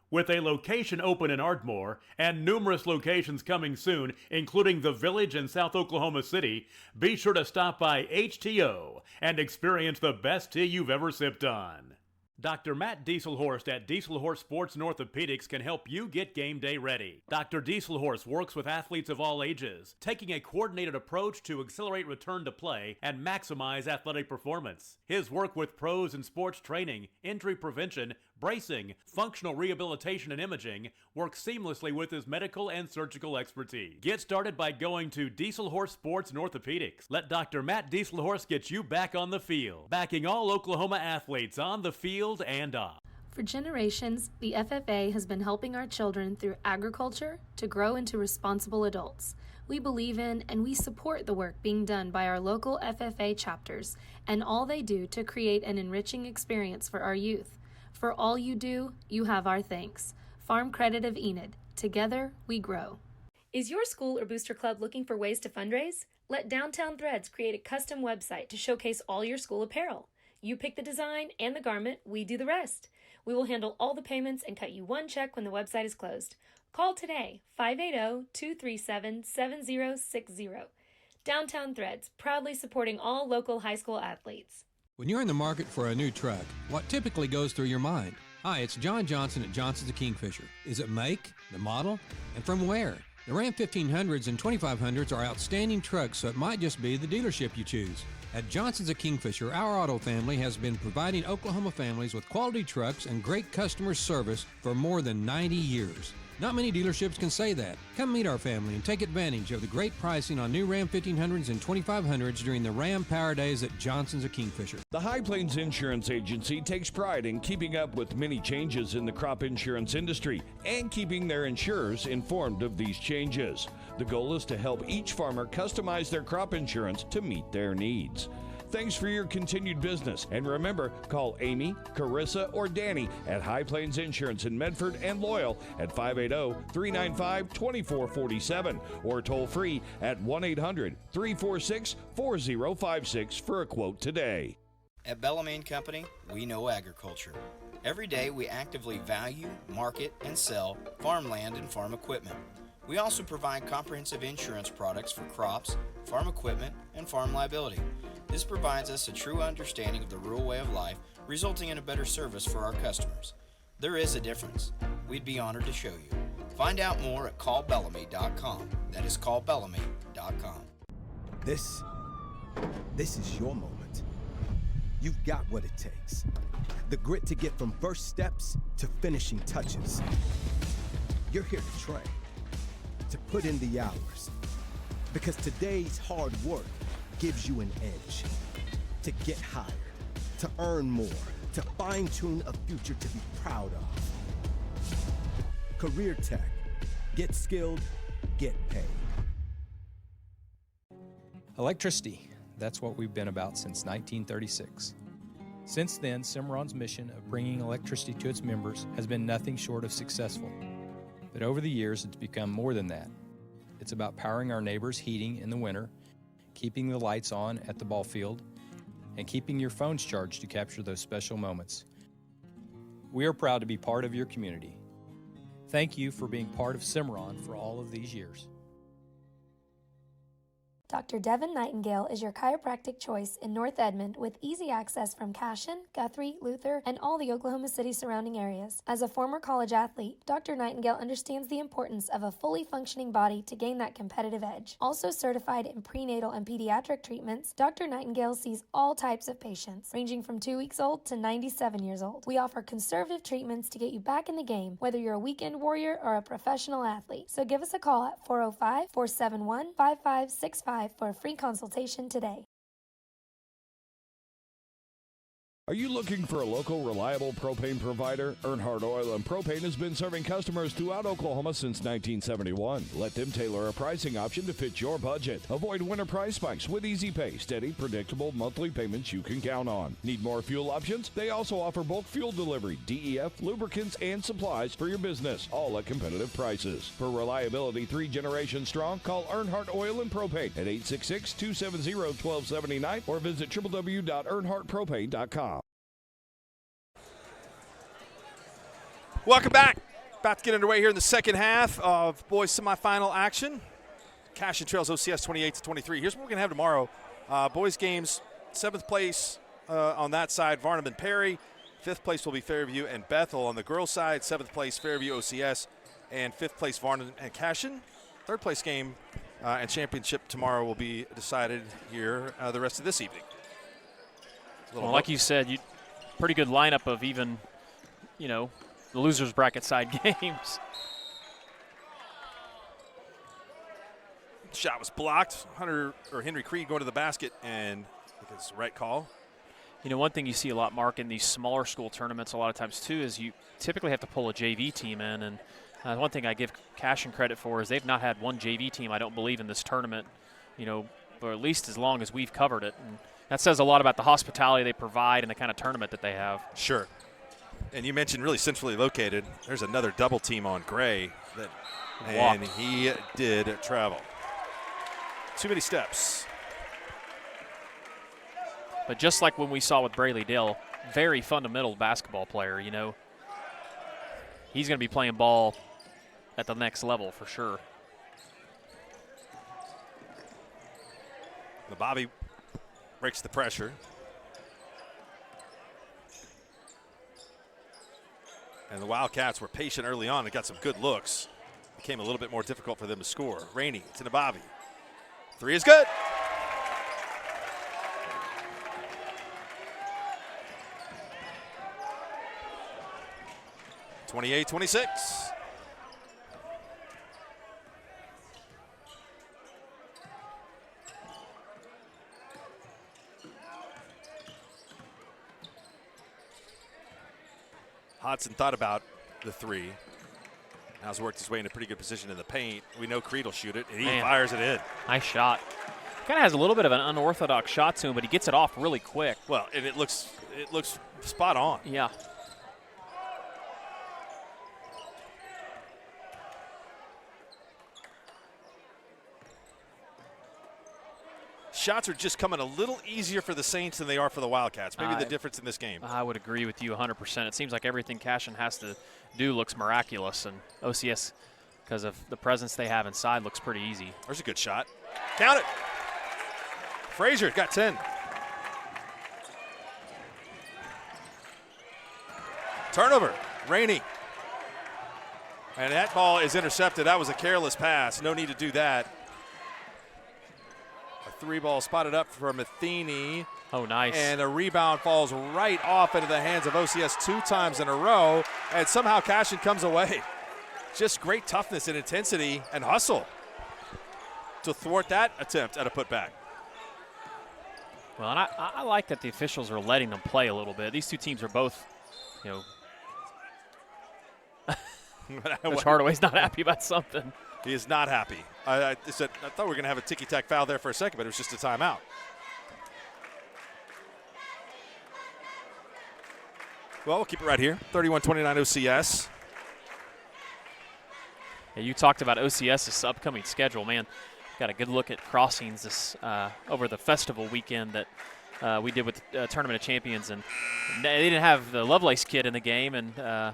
Speaker 3: With a location open in Ardmore and numerous locations coming soon, including the Village in South Oklahoma City, be sure to stop by HTO and experience the best tea you've ever sipped on. Dr. Matt Dieselhorst at Dieselhorst Sports and Orthopedics can help you get game day ready. Dr. Dieselhorst works with athletes of all ages, taking a coordinated approach to accelerate return to play and maximize athletic performance. His work with pros in sports training, injury prevention, bracing, functional rehabilitation, and imaging works seamlessly with his medical and surgical expertise. Get started by going to Dieselhorst Sports and Orthopedics. Let Dr. Matt Dieselhorst get you back on the field, backing all Oklahoma athletes on the field and off.
Speaker 4: For generations, the FFA has been helping our children through agriculture to grow into responsible adults. We believe in and we support the work being done by our local FFA chapters and all they do to create an enriching experience for our youth. For all you do, you have our thanks. Farm Credit of Enid. Together, we grow.
Speaker 5: Is your school or booster club looking for ways to fundraise? Let Downtown Threads create a custom website to showcase all your school apparel. You pick the design and the garment, we do the rest. We will handle all the payments and cut you one check when the website is closed. Call today, 580-237-7060. Downtown Threads, proudly supporting all local high school athletes.
Speaker 6: When you're in the market for a new truck, what typically goes through your mind? Hi, it's John Johnson at Johnson's of Kingfisher. Is it make, the model, and from where? The Ram 1500s and 2500s are outstanding trucks, so it might just be the dealership you choose. At Johnson's of Kingfisher, our auto family has been providing Oklahoma families with quality trucks and great customer service for more than 90 years. Not many dealerships can say that. Come meet our family and take advantage of the great pricing on new Ram 1500s and 2500s during the Ram Power Days at Johnson's of Kingfisher.
Speaker 7: The High Plains Insurance Agency takes pride in keeping up with many changes in the crop insurance industry and keeping their insurers informed of these changes. The goal is to help each farmer customize their crop insurance to meet their needs. Thanks for your continued business. And remember, call Amy, Carissa, or Danny at High Plains Insurance in Medford and Loyal at 580-395-2447 or toll free at 1-800-346-4056 for a quote today.
Speaker 10: At Bellarmine Company, we know agriculture. Every day we actively value, market, and sell farmland and farm equipment. We also provide comprehensive insurance products for crops, farm equipment, and farm liability. This provides us a true understanding of the rural way of life, resulting in a better service for our customers. There is a difference. We'd be honored to show you. Find out more at callbellamy.com. That is callbellamy.com.
Speaker 11: This is your moment. You've got what it takes. The grit to get from first steps to finishing touches. You're here to train, to put in the hours. Because today's hard work gives you an edge. To get hired, to earn more, to fine-tune a future to be proud of. Career Tech. Get skilled, get paid.
Speaker 12: Electricity, that's what we've been about since 1936. Since then, Cimarron's mission of bringing electricity to its members has been nothing short of successful. But over the years, it's become more than that. It's about powering our neighbors' heating in the winter, keeping the lights on at the ball field, and keeping your phones charged to capture those special moments. We are proud to be part of your community. Thank you for being part of Cimarron for all of these years.
Speaker 13: Dr. Devin Nightingale is your chiropractic choice in North Edmond with easy access from Cashion, Guthrie, Luther, and all the Oklahoma City surrounding areas. As a former college athlete, Dr. Nightingale understands the importance of a fully functioning body to gain that competitive edge. Also certified in prenatal and pediatric treatments, Dr. Nightingale sees all types of patients, ranging from 2 weeks old to 97 years old. We offer conservative treatments to get you back in the game, whether you're a weekend warrior or a professional athlete. So give us a call at 405-471-5565 for a free consultation today.
Speaker 7: Are you looking for a local, reliable propane provider? Earnhardt Oil and Propane has been serving customers throughout Oklahoma since 1971. Let them tailor a pricing option to fit your budget. Avoid winter price spikes with easy pay, steady, predictable monthly payments you can count on. Need more fuel options? They also offer bulk fuel delivery, DEF, lubricants, and supplies for your business, all at competitive prices. For reliability 3 generations strong, call Earnhardt Oil and Propane at 866-270-1279 or visit www.earnhardtpropane.com.
Speaker 8: Welcome back. About to get underway here in the second half of boys semifinal action. Cashion trails OCS 28-23. Here's what we're going to have tomorrow. Boys games, 7th place on that side, Varnum and Perry. 5th place will be Fairview and Bethel. On the girls' side, 7th place, Fairview OCS, and 5th place, Varnum and Cashion. 3rd place game and championship tomorrow will be decided here the rest of this evening.
Speaker 9: Well, like you said, pretty good lineup of even, the losers bracket side games.
Speaker 8: Shot was blocked. Henry Creed going to the basket, and I think it's the right call.
Speaker 9: One thing you see a lot, Mark, in these smaller school tournaments a lot of times too is you typically have to pull a JV team in. And one thing I give Cashion credit for is they've not had one JV team, I don't believe, in this tournament, for at least as long as we've covered it. And that says a lot about the hospitality they provide and the kind of tournament that they have.
Speaker 8: Sure. And you mentioned really centrally located. There's another double team on Gray, and he did travel. Too many steps.
Speaker 9: But just like when we saw with Brayley Dale, very fundamental basketball player, He's going to be playing ball at the next level for sure.
Speaker 8: The Bobby breaks the pressure. And the Wildcats were patient early on and got some good looks. Became a little bit more difficult for them to score. Rainey to Nabavi. 3 is good. (28-26). Hodson thought about the 3. Now's worked his way into pretty good position in the paint. We know Creed will shoot it, and he fires it in.
Speaker 9: Nice shot. Kind of has a little bit of an unorthodox shot to him, but he gets it off really quick.
Speaker 8: Well, and it looks spot on.
Speaker 9: Yeah.
Speaker 8: Shots are just coming a little easier for the Saints than they are for the Wildcats. Maybe the difference in this game.
Speaker 9: I would agree with you 100%. It seems like everything Cashion has to do looks miraculous, and OCS, because of the presence they have inside, looks pretty easy.
Speaker 8: There's a good shot. Count it. Frazier got 10. Turnover. Rainey. And that ball is intercepted. That was a careless pass. No need to do that. 3 ball spotted up for Matheny.
Speaker 9: Oh, nice.
Speaker 8: And a rebound falls right off into the hands of OCS 2 times in a row, and somehow Cashion comes away. Just great toughness and intensity and hustle to thwart that attempt at a putback.
Speaker 9: Well, and I like that the officials are letting them play a little bit. These two teams are both, Coach Hardaway's not happy about something.
Speaker 8: He is not happy. I thought we were going to have a ticky-tack foul there for a second, but it was just a timeout. Well, we'll keep it right here. 31-29 OCS.
Speaker 9: Yeah, you talked about OCS's upcoming schedule, man. Got a good look at crossings this over the festival weekend that we did with Tournament of Champions, and they didn't have the Lovelace kid in the game, and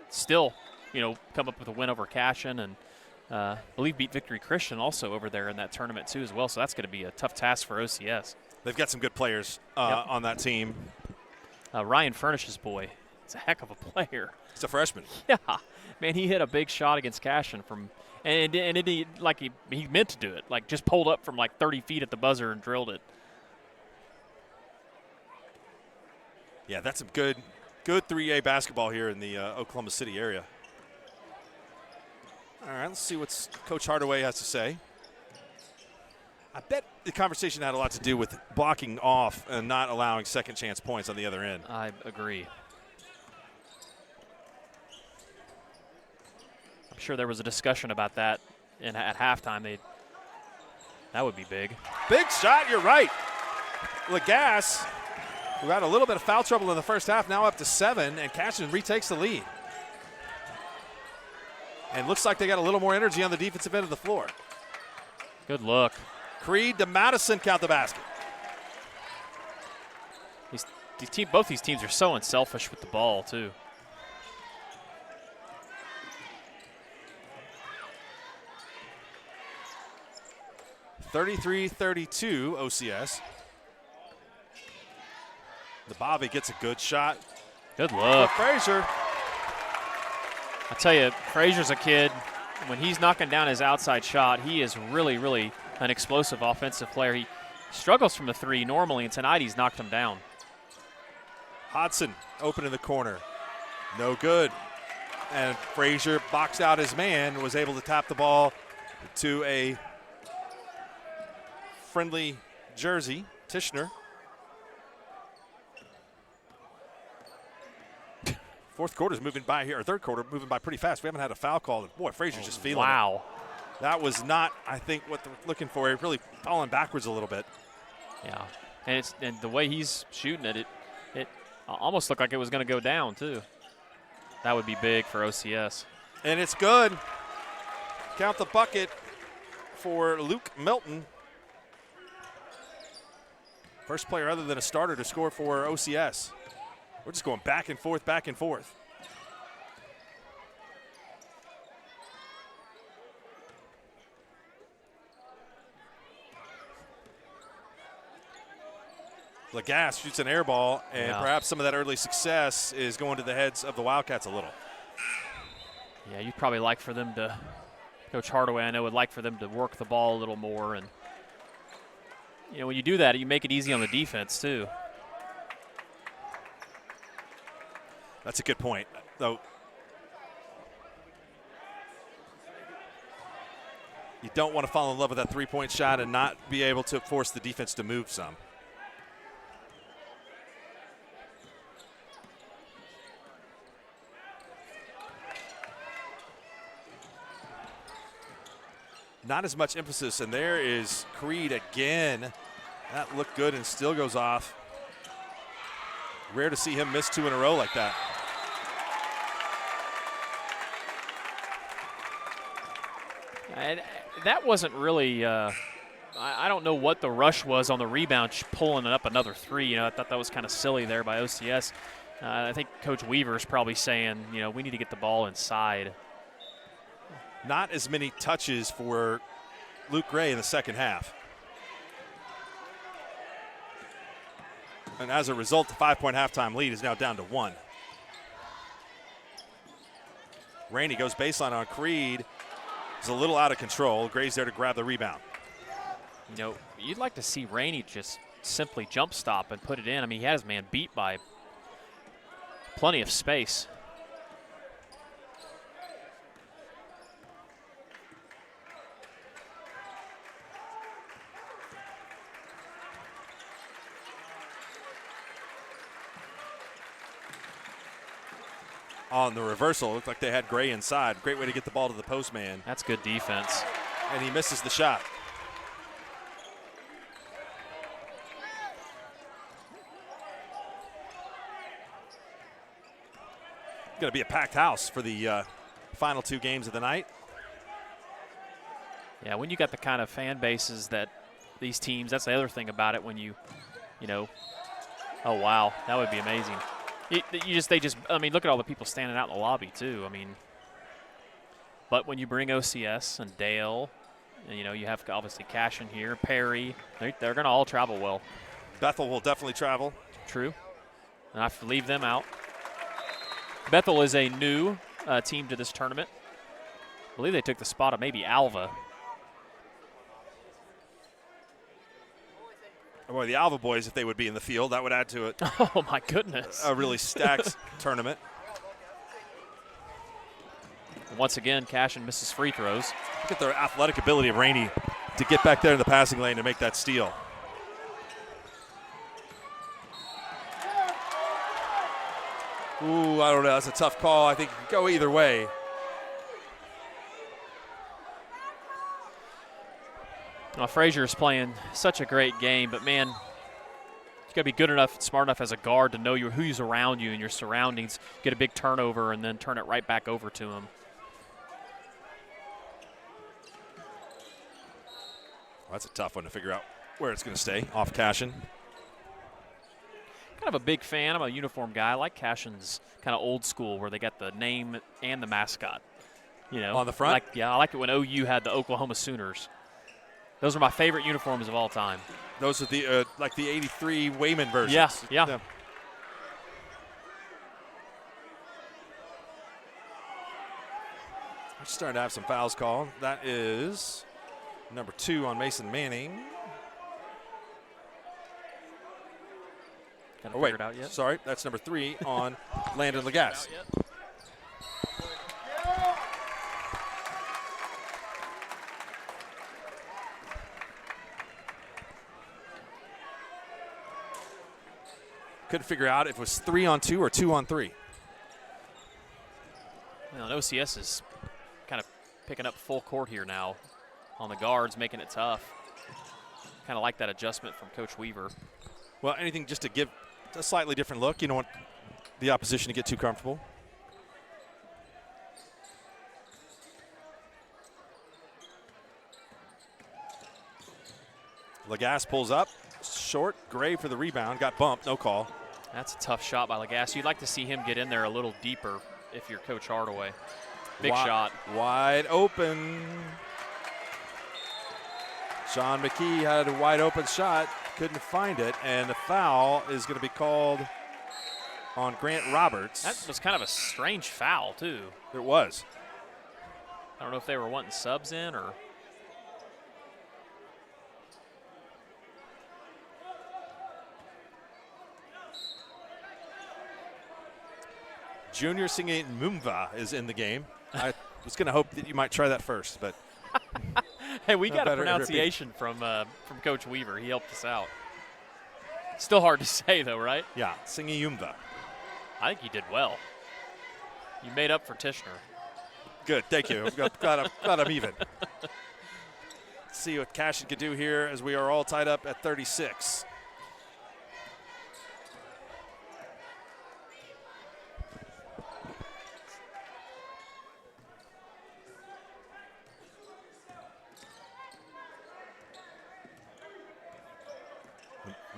Speaker 9: still, come up with a win over Cashion, and I believe beat Victory Christian also over there in that tournament too as well. So that's going to be a tough task for OCS.
Speaker 8: They've got some good players on that team.
Speaker 9: Ryan Furnish's boy, he's a heck of a player.
Speaker 8: He's a freshman.
Speaker 9: Yeah, man, he hit a big shot against Cashion and he meant to do it, like just pulled up from like 30 feet at the buzzer and drilled it.
Speaker 8: Yeah, that's some good 3A basketball here in the Oklahoma City area. All right, let's see what Coach Hardaway has to say. I bet the conversation had a lot to do with blocking off and not allowing second chance points on the other end.
Speaker 9: I agree. I'm sure there was a discussion about that at halftime. That would be big.
Speaker 8: Big shot, you're right. Lagasse, who had a little bit of foul trouble in the first half, now up to 7, and Cashion retakes the lead. And looks like they got a little more energy on the defensive end of the floor.
Speaker 9: Good look.
Speaker 8: Creed to Madison count the basket.
Speaker 9: Both these teams are so unselfish with the ball, too.
Speaker 8: (33-32) OCS. The Bobby gets a good shot.
Speaker 9: Good look.
Speaker 8: Frazier.
Speaker 9: I tell you, Frazier's a kid. When he's knocking down his outside shot, he is really, really an explosive offensive player. He struggles from the three normally, and tonight he's knocked him down.
Speaker 8: Hodson open in the corner. No good. And Frazier boxed out his man, was able to tap the ball to a friendly jersey, Tishner. Fourth quarter's moving by here, or third quarter moving by pretty fast. We haven't had a foul call. Boy, Frazier's just feeling
Speaker 9: it.
Speaker 8: That was not, I think, what they're looking for. Really falling backwards a little bit.
Speaker 9: Yeah, and the way he's shooting it almost looked like it was going to go down, too. That would be big for OCS.
Speaker 8: And it's good. Count the bucket for Luke Milton. First player other than a starter to score for OCS. We're just going back and forth, back and forth. Lagasse shoots an air ball, and perhaps some of that early success is going to the heads of the Wildcats a little.
Speaker 9: Yeah, you'd probably like for them to, Coach Hardaway, I know, would like for them to work the ball a little more. And, when you do that, you make it easy on the defense, too.
Speaker 8: That's a good point, though. You don't want to fall in love with that three-point shot and not be able to force the defense to move some. Not as much emphasis, and there is Creed again. That looked good and still goes off. Rare to see him miss 2 in a row like that.
Speaker 9: And that wasn't really, I don't know what the rush was on the rebound, pulling it up another 3. I thought that was kind of silly there by OCS. I think Coach Weaver's probably saying, we need to get the ball inside.
Speaker 8: Not as many touches for Luke Gray in the second half. And as a result, the 5-point halftime lead is now down to 1. Rainey goes baseline on Creed. He's a little out of control. Gray's there to grab the rebound.
Speaker 9: You'd like to see Rainey just simply jump stop and put it in. I mean, he had his man beat by plenty of space.
Speaker 8: On the reversal, it looked like they had Gray inside. Great way to get the ball to the postman.
Speaker 9: That's good defense.
Speaker 8: And he misses the shot. Going to be a packed house for the final 2 games of the night.
Speaker 9: Yeah, when you got the kind of fan bases that these teams, that's the other thing about it when you know, oh, wow, that would be amazing. I mean, look at all the people standing out in the lobby, too. I mean, but when you bring OCS and Dale, and, you have obviously Cashion here, Perry, they're going to all travel well.
Speaker 8: Bethel will definitely travel.
Speaker 9: True. And I have to leave them out. Bethel is a new team to this tournament. I believe they took the spot of maybe Alva.
Speaker 8: Boy, the Alva boys, if they would be in the field, that would add to it.
Speaker 9: Oh, my goodness.
Speaker 8: A really stacked tournament.
Speaker 9: And once again, Cashion misses free throws.
Speaker 8: Look at the athletic ability of Rainey to get back there in the passing lane to make that steal. Ooh, I don't know. That's a tough call. I think it could go either way.
Speaker 9: Well, Frazier is playing such a great game, but, man, you got to be good enough, smart enough as a guard to know who's around you and your surroundings. Get a big turnover and then turn it right back over to him.
Speaker 8: Well, that's a tough one to figure out where it's going to stay. Off Cashion.
Speaker 9: Kind of a big fan. I'm a uniform guy. I like Cashion's kind of old school where they got the name and the mascot.
Speaker 8: On the front?
Speaker 9: I like it when OU had the Oklahoma Sooners. Those are my favorite uniforms of all time.
Speaker 8: Those are the like the 83 Wayman versions.
Speaker 9: Yeah.
Speaker 8: We're starting to have some fouls called. That is number 2 on Mason Manning.
Speaker 9: Haven't figured it out yet.
Speaker 8: Sorry, that's number 3 on Landon Lagasse. Couldn't figure out if it was 3-on-2 or 2-on-3.
Speaker 9: Well, OCS is kind of picking up full court here now on the guards, making it tough. Kind of like that adjustment from Coach Weaver.
Speaker 8: Well, anything just to give a slightly different look. You don't want the opposition to get too comfortable. Lagasse pulls up. Short. Gray for the rebound. Got bumped. No call.
Speaker 9: That's a tough shot by Lagasse. You'd like to see him get in there a little deeper if you're Coach Hardaway. Big shot.
Speaker 8: Wide open. Sean McKee had a wide open shot. Couldn't find it. And the foul is going to be called on Grant Roberts.
Speaker 9: That was kind of a strange foul, too.
Speaker 8: It was.
Speaker 9: I don't know if they were wanting subs in or.
Speaker 8: Junior Singing Mumva is in the game. I was going to hope that you might try that first, but.
Speaker 9: Hey, we got a pronunciation from Coach Weaver. He helped us out. Still hard to say, though, right?
Speaker 8: Yeah, Singiyumva.
Speaker 9: I think you did well. You made up for Tishner.
Speaker 8: Good, thank you. Glad I'm even. Let's see what Cashion can do here as we are all tied up at 36.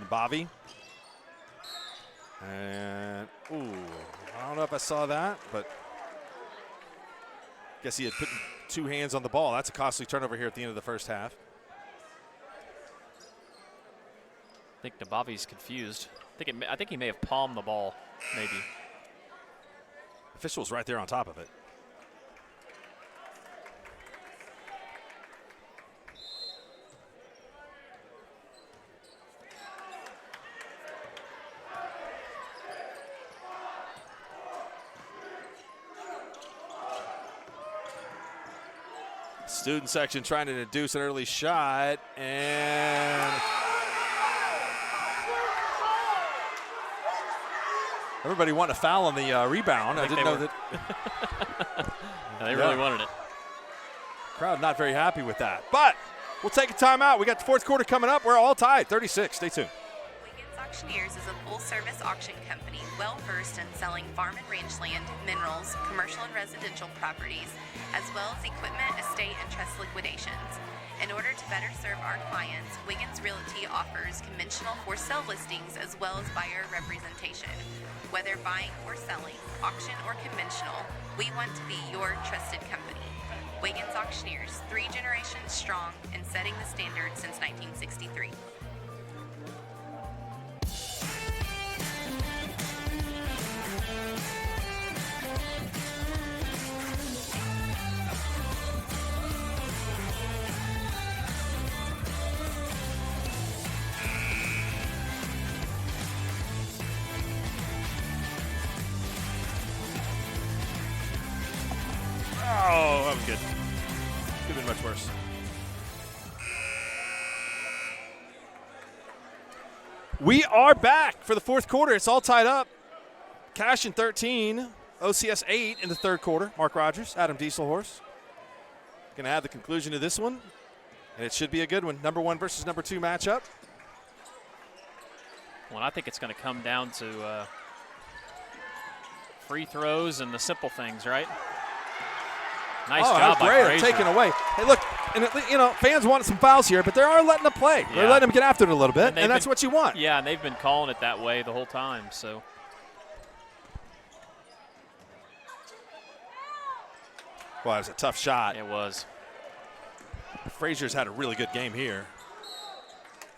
Speaker 8: Bobby. And, ooh, I don't know if I saw that, but guess he had put 2 hands on the ball. That's a costly turnover here at the end of the first half.
Speaker 9: I think Nabavi's confused. I think he may have palmed the ball, maybe.
Speaker 8: Official's right there on top of it. Student section trying to induce an early shot, and Everybody wanted a foul on the rebound. I didn't know that.
Speaker 9: Yeah, they really wanted it.
Speaker 8: Crowd not very happy with that. But we'll take a timeout. We got the fourth quarter coming up. We're all tied, 36. Stay tuned.
Speaker 14: Wiggins Auctioneers is a full-service auction company well-versed in selling farm and range land, minerals, commercial and residential properties, as well as equipment, estate, and trust liquidations. In order to better serve our clients, Wiggins Realty offers conventional for-sale listings as well as buyer representation. Whether buying or selling, auction or conventional, we want to be your trusted company. Wiggins Auctioneers, 3 generations strong and setting the standard since 1963.
Speaker 8: Oh, that was good. Could have been much worse. We are back for the fourth quarter. It's all tied up. Cashion 13, OCS 8 in the third quarter. Mark Rogers, Adam Dieselhorse. Going to have the conclusion of this one, and it should be a good one. Number 1 versus number 2 matchup.
Speaker 9: Well, I think it's going to come down to free throws and the simple things, right? Nice job by Frazier.
Speaker 8: Taken away. Hey, look, and fans want some fouls here, but they are letting them play.
Speaker 9: Yeah.
Speaker 8: They're letting them get after it a little bit, and that's what you want.
Speaker 9: Yeah, and they've been calling it that way the whole time. So.
Speaker 8: Well, it was a tough shot.
Speaker 9: It was.
Speaker 8: Frazier's had a really good game here.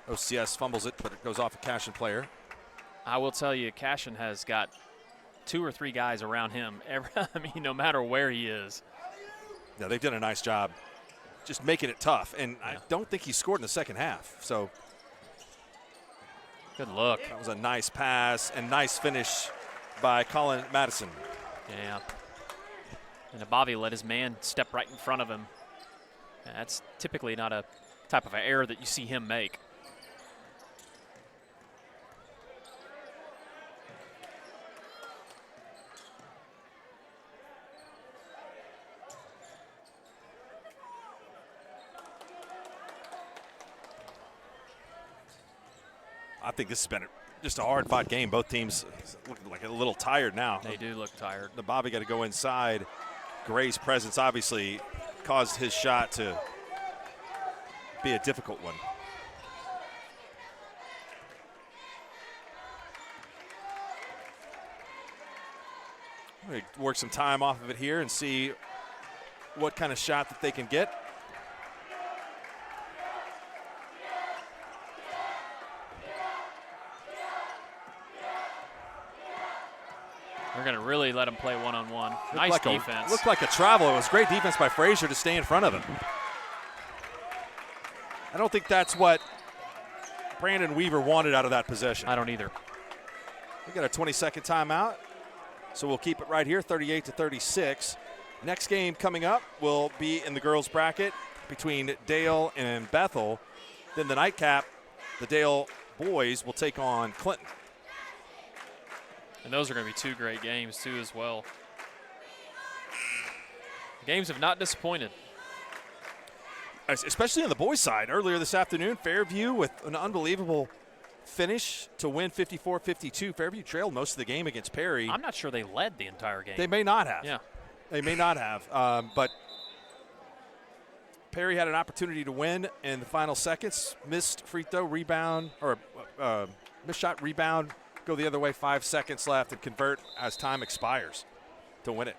Speaker 8: OCS fumbles it, but it goes off a Cashion player.
Speaker 9: I will tell you, Cashion has got 2 or 3 guys around him. No matter where he is.
Speaker 8: Yeah, they've done a nice job just making it tough. And I don't think he scored in the second half. So
Speaker 9: good look.
Speaker 8: That was a nice pass and nice finish by Colin Madison.
Speaker 9: Yeah. And Abavi let his man step right in front of him. And that's typically not a type of an error that you see him make.
Speaker 8: I think this has been just a hard-fought game. Both teams look like a little tired now.
Speaker 9: They do look tired.
Speaker 8: The Bobby got to go inside. Gray's presence obviously caused his shot to be a difficult one. I'm going to work some time off of it here and see what kind of shot that they can get.
Speaker 9: They're going to really let him play one-on-one. Nice defense.
Speaker 8: Looked like a travel. It was great defense by Frazier to stay in front of him. I don't think that's what Brandon Weaver wanted out of that possession.
Speaker 9: I don't either.
Speaker 8: We got a 20-second timeout, so we'll keep it right here, 38-36. Next game coming up will be in the girls' bracket between Dale and Bethel. Then the nightcap, the Dale boys will take on Clinton.
Speaker 9: And those are going to be 2 great games, too, as well. The games have not disappointed.
Speaker 8: Especially on the boys' side. Earlier this afternoon, Fairview with an unbelievable finish to win 54-52. Fairview trailed most of the game against Perry.
Speaker 9: I'm not sure they led the entire game.
Speaker 8: They may not have.
Speaker 9: Yeah.
Speaker 8: They may not have. But Perry had an opportunity to win in the final seconds. Missed free throw, rebound, or missed shot, rebound. Go the other way, 5 seconds left, and convert as time expires to win it.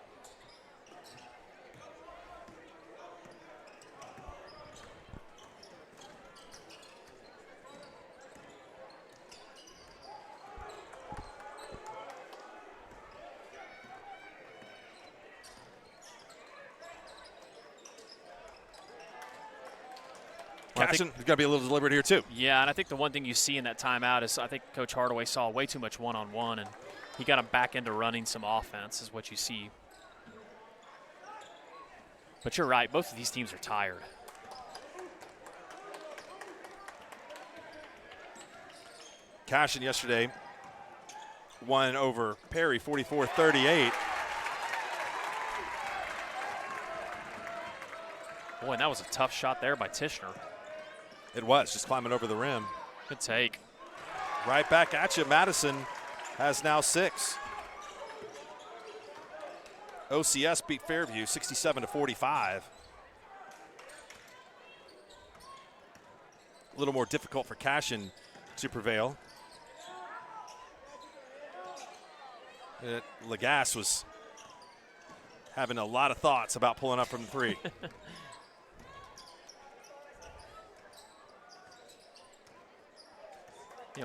Speaker 8: Cashion is going to be a little deliberate here, too.
Speaker 9: Yeah, and I think the one thing you see in that timeout is I think Coach Hardaway saw way too much one-on-one, and he got him back into running some offense is what you see. But you're right. Both of these teams are tired.
Speaker 8: Cashion yesterday one over Perry, 44-38.
Speaker 9: Boy, and that was a tough shot there by Tishner.
Speaker 8: It was, just climbing over the rim.
Speaker 9: Good take.
Speaker 8: Right back at you. Madison has now 6. OCS beat Fairview 67-45. A little more difficult for Cashion to prevail. Lagasse was having a lot of thoughts about pulling up from the 3.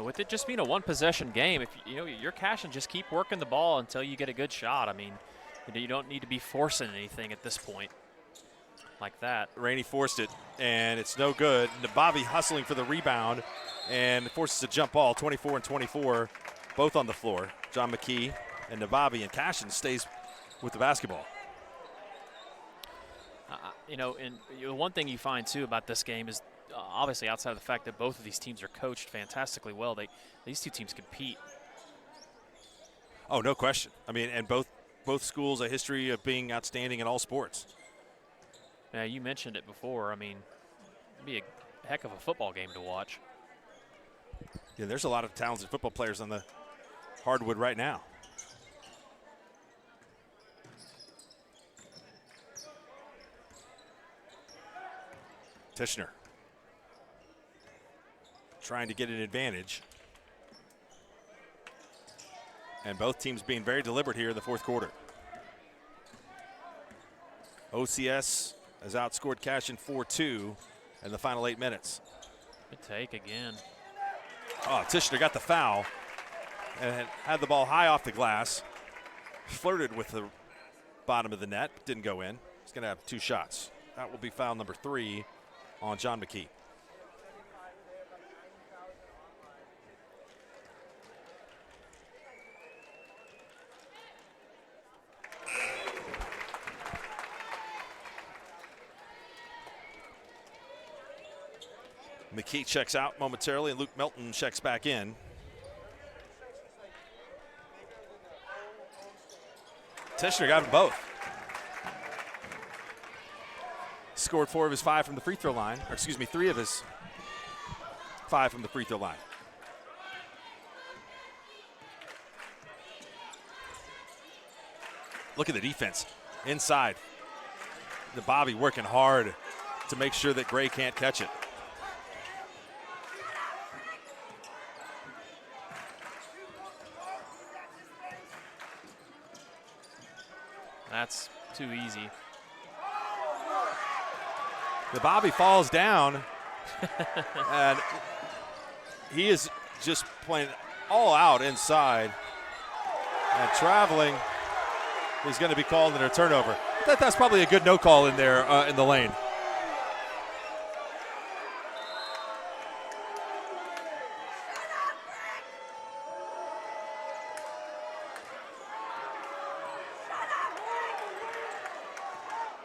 Speaker 9: With it just being a one-possession game, if you're Cashion, just keep working the ball until you get a good shot. I mean, you don't need to be forcing anything at this point like that.
Speaker 8: Rainey forced it, and it's no good. Nabavi hustling for the rebound, and forces a jump ball, 24 and 24, both on the floor. John McKee and Nabavi, and Cashion stays with the basketball.
Speaker 9: And the one thing you find, too, about this game is obviously outside of the fact that both of these teams are coached fantastically well, these two teams compete.
Speaker 8: Oh, no question. I mean, and both schools a history of being outstanding in all sports.
Speaker 9: Yeah, you mentioned it before. I mean, it'd be a heck of a football game to watch.
Speaker 8: Yeah, there's a lot of talented football players on the hardwood right now. Tishner trying to get an advantage. And both teams being very deliberate here in the fourth quarter. OCS has outscored Cashion 4-2 in the final 8 minutes.
Speaker 9: Good take again.
Speaker 8: Oh, Tishner got the foul and had the ball high off the glass. Flirted with the bottom of the net, but didn't go in. He's going to have 2 shots. That will be foul number 3 on John McKee. McKee checks out momentarily, and Luke Melton checks back in. Tishner got them both. Scored 4 of his 5 from the free throw line, or excuse me, 3 of his 5 from the free throw line. Look at the defense inside. The Bobby working hard to make sure that Gray can't catch it.
Speaker 9: That's too easy.
Speaker 8: The Bobby falls down, and he is just playing all out inside. And traveling is going to be called in a turnover. That's probably a good no call in there in the lane.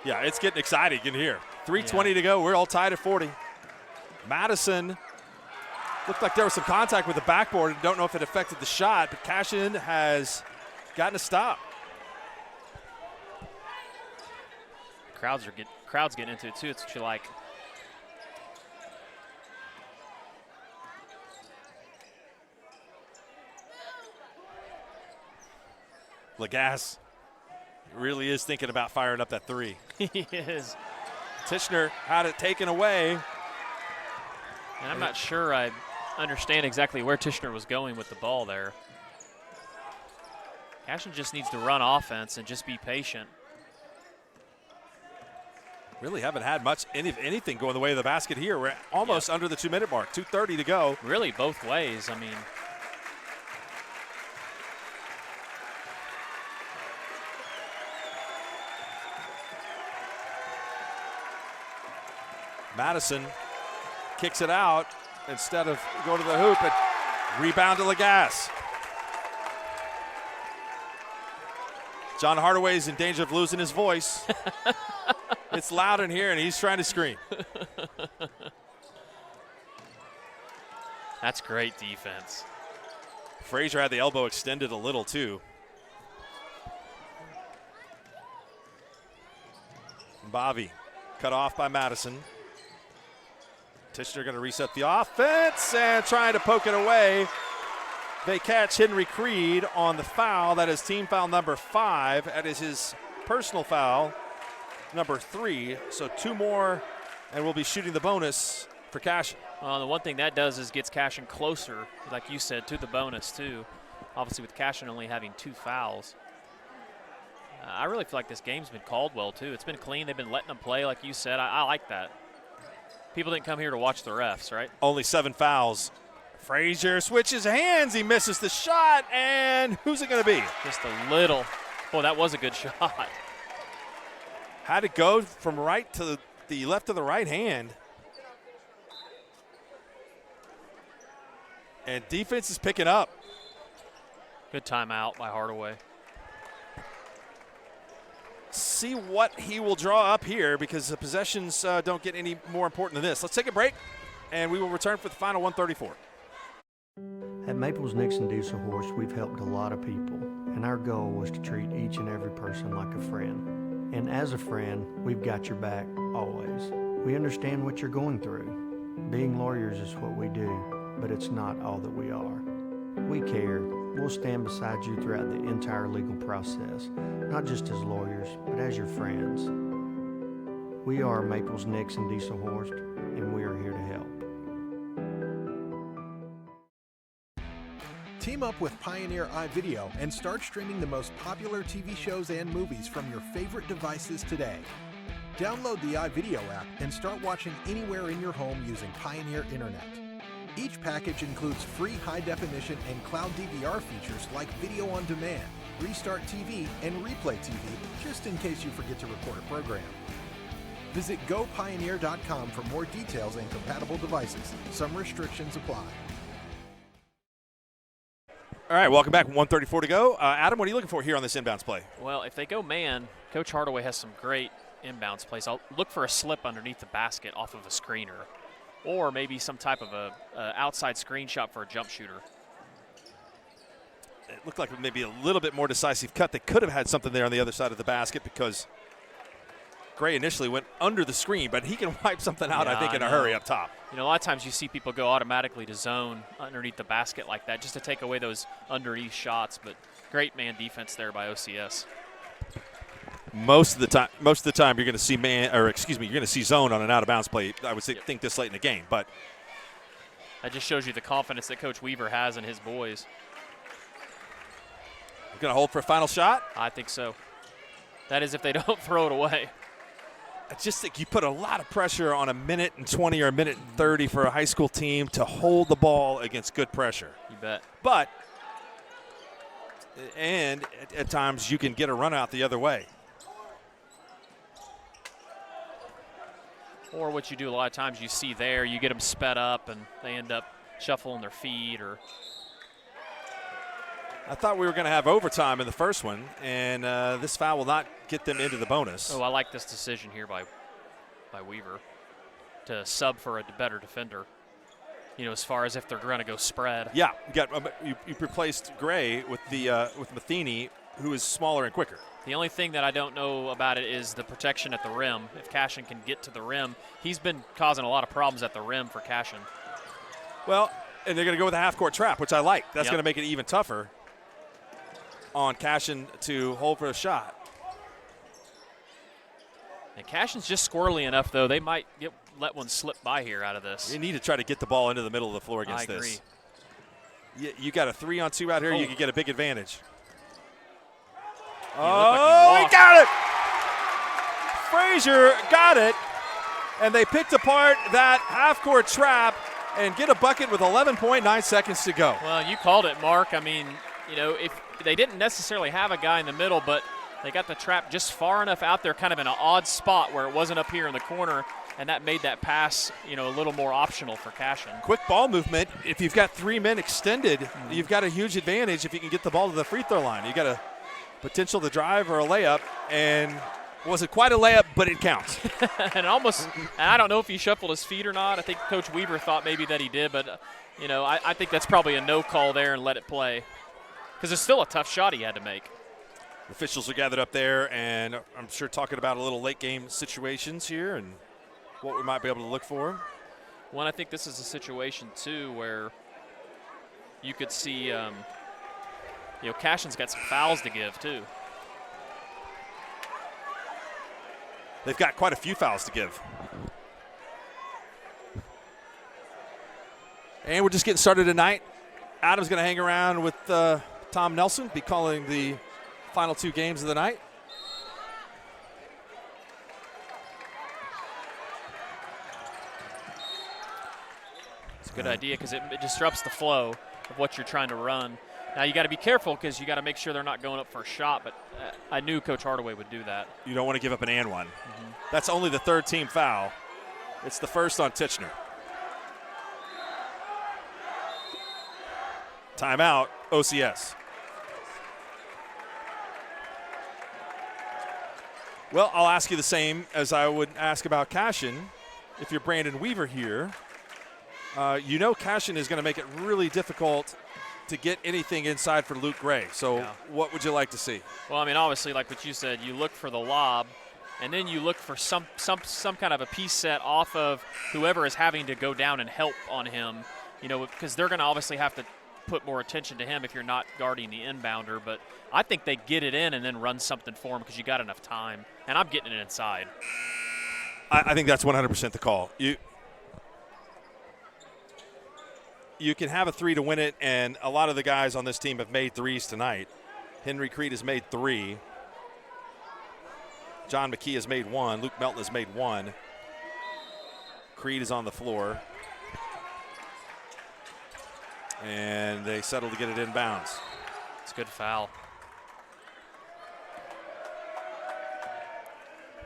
Speaker 8: Yeah, it's getting exciting in here. 3:20 to go. We're all tied at 40. Madison looked like there was some contact with the backboard. Don't know if it affected the shot, but Cashion has gotten a stop.
Speaker 9: Crowd's getting into it too. It's what you like.
Speaker 8: Lagasse really is thinking about firing up that 3.
Speaker 9: He is.
Speaker 8: Tishner had it taken away.
Speaker 9: And I'm not sure I understand exactly where Tishner was going with the ball there. Cashion just needs to run offense and just be patient.
Speaker 8: Really haven't had much anything going the way of the basket here. We're almost under the 2-minute mark. 2:30 to go.
Speaker 9: Really both ways. I mean,
Speaker 8: Madison kicks it out instead of going to the hoop, and rebound to Lagasse. John Hardaway's in danger of losing his voice. It's loud in here, and he's trying to scream.
Speaker 9: That's great defense.
Speaker 8: Frazier had the elbow extended a little too. Bobby cut off by Madison. Tishner going to reset the offense and trying to poke it away. They catch Henry Creed on the foul. That is team foul number 5. That is his personal foul number 3. So 2 more, and we'll be shooting the bonus for Cashion.
Speaker 9: Well, the one thing that does is gets Cashion closer, like you said, to the bonus too. Obviously with Cashion only having 2 fouls. I really feel like this game's been called well too. It's been clean. They've been letting them play, like you said. I like that. People didn't come here to watch the refs, right?
Speaker 8: Only 7 fouls. Frazier switches hands. He misses the shot, and who's it going to be?
Speaker 9: Just a little. Boy, that was a good shot.
Speaker 8: Had to go from right to the left of the right hand. And defense is picking up.
Speaker 9: Good timeout by Hardaway.
Speaker 8: See what he will draw up here, because the possessions don't get any more important than this. Let's take a break, and we will return for the final 134.
Speaker 15: At Maples Nixon Diesel Horse, we've helped a lot of people, and our goal was to treat each and every person like a friend. And as a friend, we've got your back always. We understand what you're going through. Being lawyers is what we do, but it's not all that we are. We care. We'll stand beside you throughout the entire legal process, not just as lawyers, but as your friends. We are Maples Nixon Diesel Horse, and we are here to help.
Speaker 16: Team up with Pioneer iVideo and start streaming the most popular TV shows and movies from your favorite devices today. Download the iVideo app and start watching anywhere in your home using Pioneer Internet. Each package includes free high-definition and cloud DVR features like Video on Demand, Restart TV, and Replay TV, just in case you forget to record a program. Visit GoPioneer.com for more details and compatible devices. Some restrictions apply.
Speaker 8: All right, welcome back. 1:34 to go. Adam, what are you looking for here on this inbounds play?
Speaker 9: Well, if they go man, Coach Hardaway has some great inbounds plays. I'll look for a slip underneath the basket off of a screener, or maybe some type of a outside screen shot for a jump shooter.
Speaker 8: It looked like maybe a little bit more decisive cut. They could have had something there on the other side of the basket, because Gray initially went under the screen, but he can wipe something out, I think, in a hurry up top.
Speaker 9: You know, a lot of times you see people go automatically to zone underneath the basket like that just to take away those underneath shots, but great man defense there by OCS.
Speaker 8: Most of the time you're going to see you're going to see zone on an out of bounds play. I would think this late in the game, but
Speaker 9: that just shows you the confidence that Coach Weaver has in his boys.
Speaker 8: We're going to hold for a final shot?
Speaker 9: I think so. That is if they don't throw it away.
Speaker 8: I just think you put a lot of pressure on a minute and 20 or a minute and 30 for a high school team to hold the ball against good pressure.
Speaker 9: You bet.
Speaker 8: But, and at times you can get a run out the other way.
Speaker 9: Or what you do a lot of times, you see there, you get them sped up and they end up shuffling their feet. Or
Speaker 8: I thought we were going to have overtime in the first one, and this foul will not get them into the bonus.
Speaker 9: Oh, I like this decision here by Weaver to sub for a better defender. You know, as far as if they're going to go spread.
Speaker 8: Yeah, you replaced Gray with Matheny, who is smaller and quicker.
Speaker 9: The only thing that I don't know about it is the protection at the rim. If Cashion can get to the rim, he's been causing a lot of problems at the rim for Cashion.
Speaker 8: Well, and they're going to go with a half-court trap, which I like. That's going to make it even tougher on Cashion to hold for a shot.
Speaker 9: And Cashion's just squirrely enough, though. They might let one slip by here out of this.
Speaker 8: You need to try to get the ball into the middle of the floor against this.
Speaker 9: I agree.
Speaker 8: You got a 3-on-2 out here.
Speaker 9: Oh.
Speaker 8: You can get a big advantage.
Speaker 9: Like
Speaker 8: he got it! Frazier got it, and they picked apart that half-court trap and get a bucket with 11.9 seconds to go.
Speaker 9: Well, you called it, Mark. I mean, you know, if they didn't necessarily have a guy in the middle, but they got the trap just far enough out there, kind of in an odd spot where it wasn't up here in the corner, and that made that pass, you know, a little more optional for Cashion.
Speaker 8: Quick ball movement. If you've got 3 men extended, you've got a huge advantage if you can get the ball to the free throw line. You got a potential to drive or a layup, and wasn't quite a layup, but it counts.
Speaker 9: And I don't know if he shuffled his feet or not. I think Coach Weaver thought maybe that he did, but, I think that's probably a no call there and let it play. Because it's still a tough shot he had to make.
Speaker 8: Officials are gathered up there, and I'm sure talking about a little late game situations here and what we might be able to look for.
Speaker 9: Well, I think this is a situation, too, where you could see, Cashion's got some fouls to give, too.
Speaker 8: They've got quite a few fouls to give. And we're just getting started tonight. Adam's going to hang around with Tom Nelson, be calling the final 2 games of the night.
Speaker 9: It's a good idea because it disrupts the flow of what you're trying to run. Now, you got to be careful because you got to make sure they're not going up for a shot, but I knew Coach Hardaway would do that.
Speaker 8: You don't want to give up an and one. Mm-hmm. That's only the 3rd team foul. It's the first on Titchener. Timeout, OCS. Well, I'll ask you the same as I would ask about Cashion. If you're Brandon Weaver here, Cashion is going to make it really difficult to get anything inside for Luke Gray. So What would you like to see?
Speaker 9: Well, obviously, like what you said, you look for the lob, and then you look for some kind of a piece set off of whoever is having to go down and help on him, because they're going to obviously have to put more attention to him if you're not guarding the inbounder. But I think they get it in and then run something for him because you got enough time. And I'm getting it inside.
Speaker 8: I think that's 100% the call. You can have a 3 to win it, and a lot of the guys on this team have made 3s tonight. Henry Creed has made 3. John McKee has made 1. Luke Melton has made 1. Creed is on the floor. And they settle to get it inbounds.
Speaker 9: It's a good foul.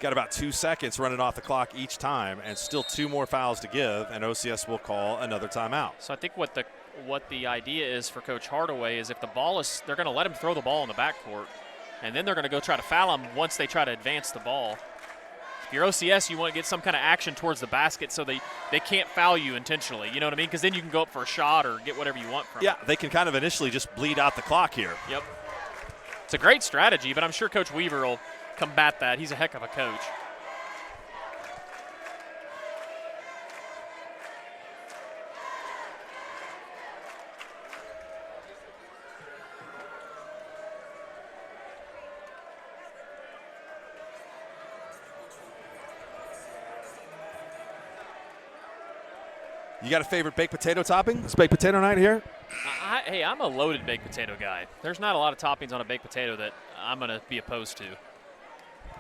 Speaker 8: Got about 2 seconds running off the clock each time, and still 2 more fouls to give, and OCS will call another timeout.
Speaker 9: So I think what the idea is for Coach Hardaway is if the ball is, they're going to let him throw the ball in the backcourt, and then they're going to go try to foul him once they try to advance the ball. If you're OCS, you want to get some kind of action towards the basket so they can't foul you intentionally. You know what I mean? Because then you can go up for a shot or get whatever you want from it.
Speaker 8: They can kind of initially just bleed out the clock here.
Speaker 9: Yep. It's a great strategy, but I'm sure Coach Weaver will combat that. He's a heck of a coach.
Speaker 8: You got a favorite baked potato topping? It's baked potato night here.
Speaker 9: Hey, I'm a loaded baked potato guy. There's not a lot of toppings on a baked potato that I'm going to be opposed to.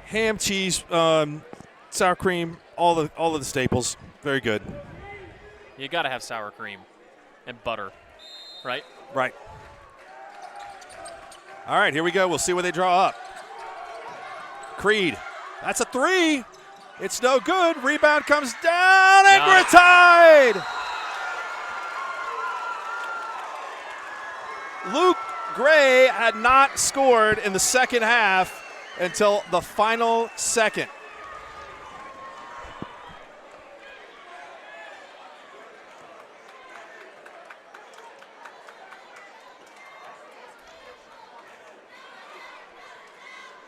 Speaker 8: Ham, cheese, sour cream, all of the staples. Very good.
Speaker 9: You got to have sour cream and butter, right?
Speaker 8: Right. All right, here we go. We'll see where they draw up. Creed. That's a 3. It's no good. Rebound comes down, and we're tied. Luke Gray had not scored in the second half until the final second.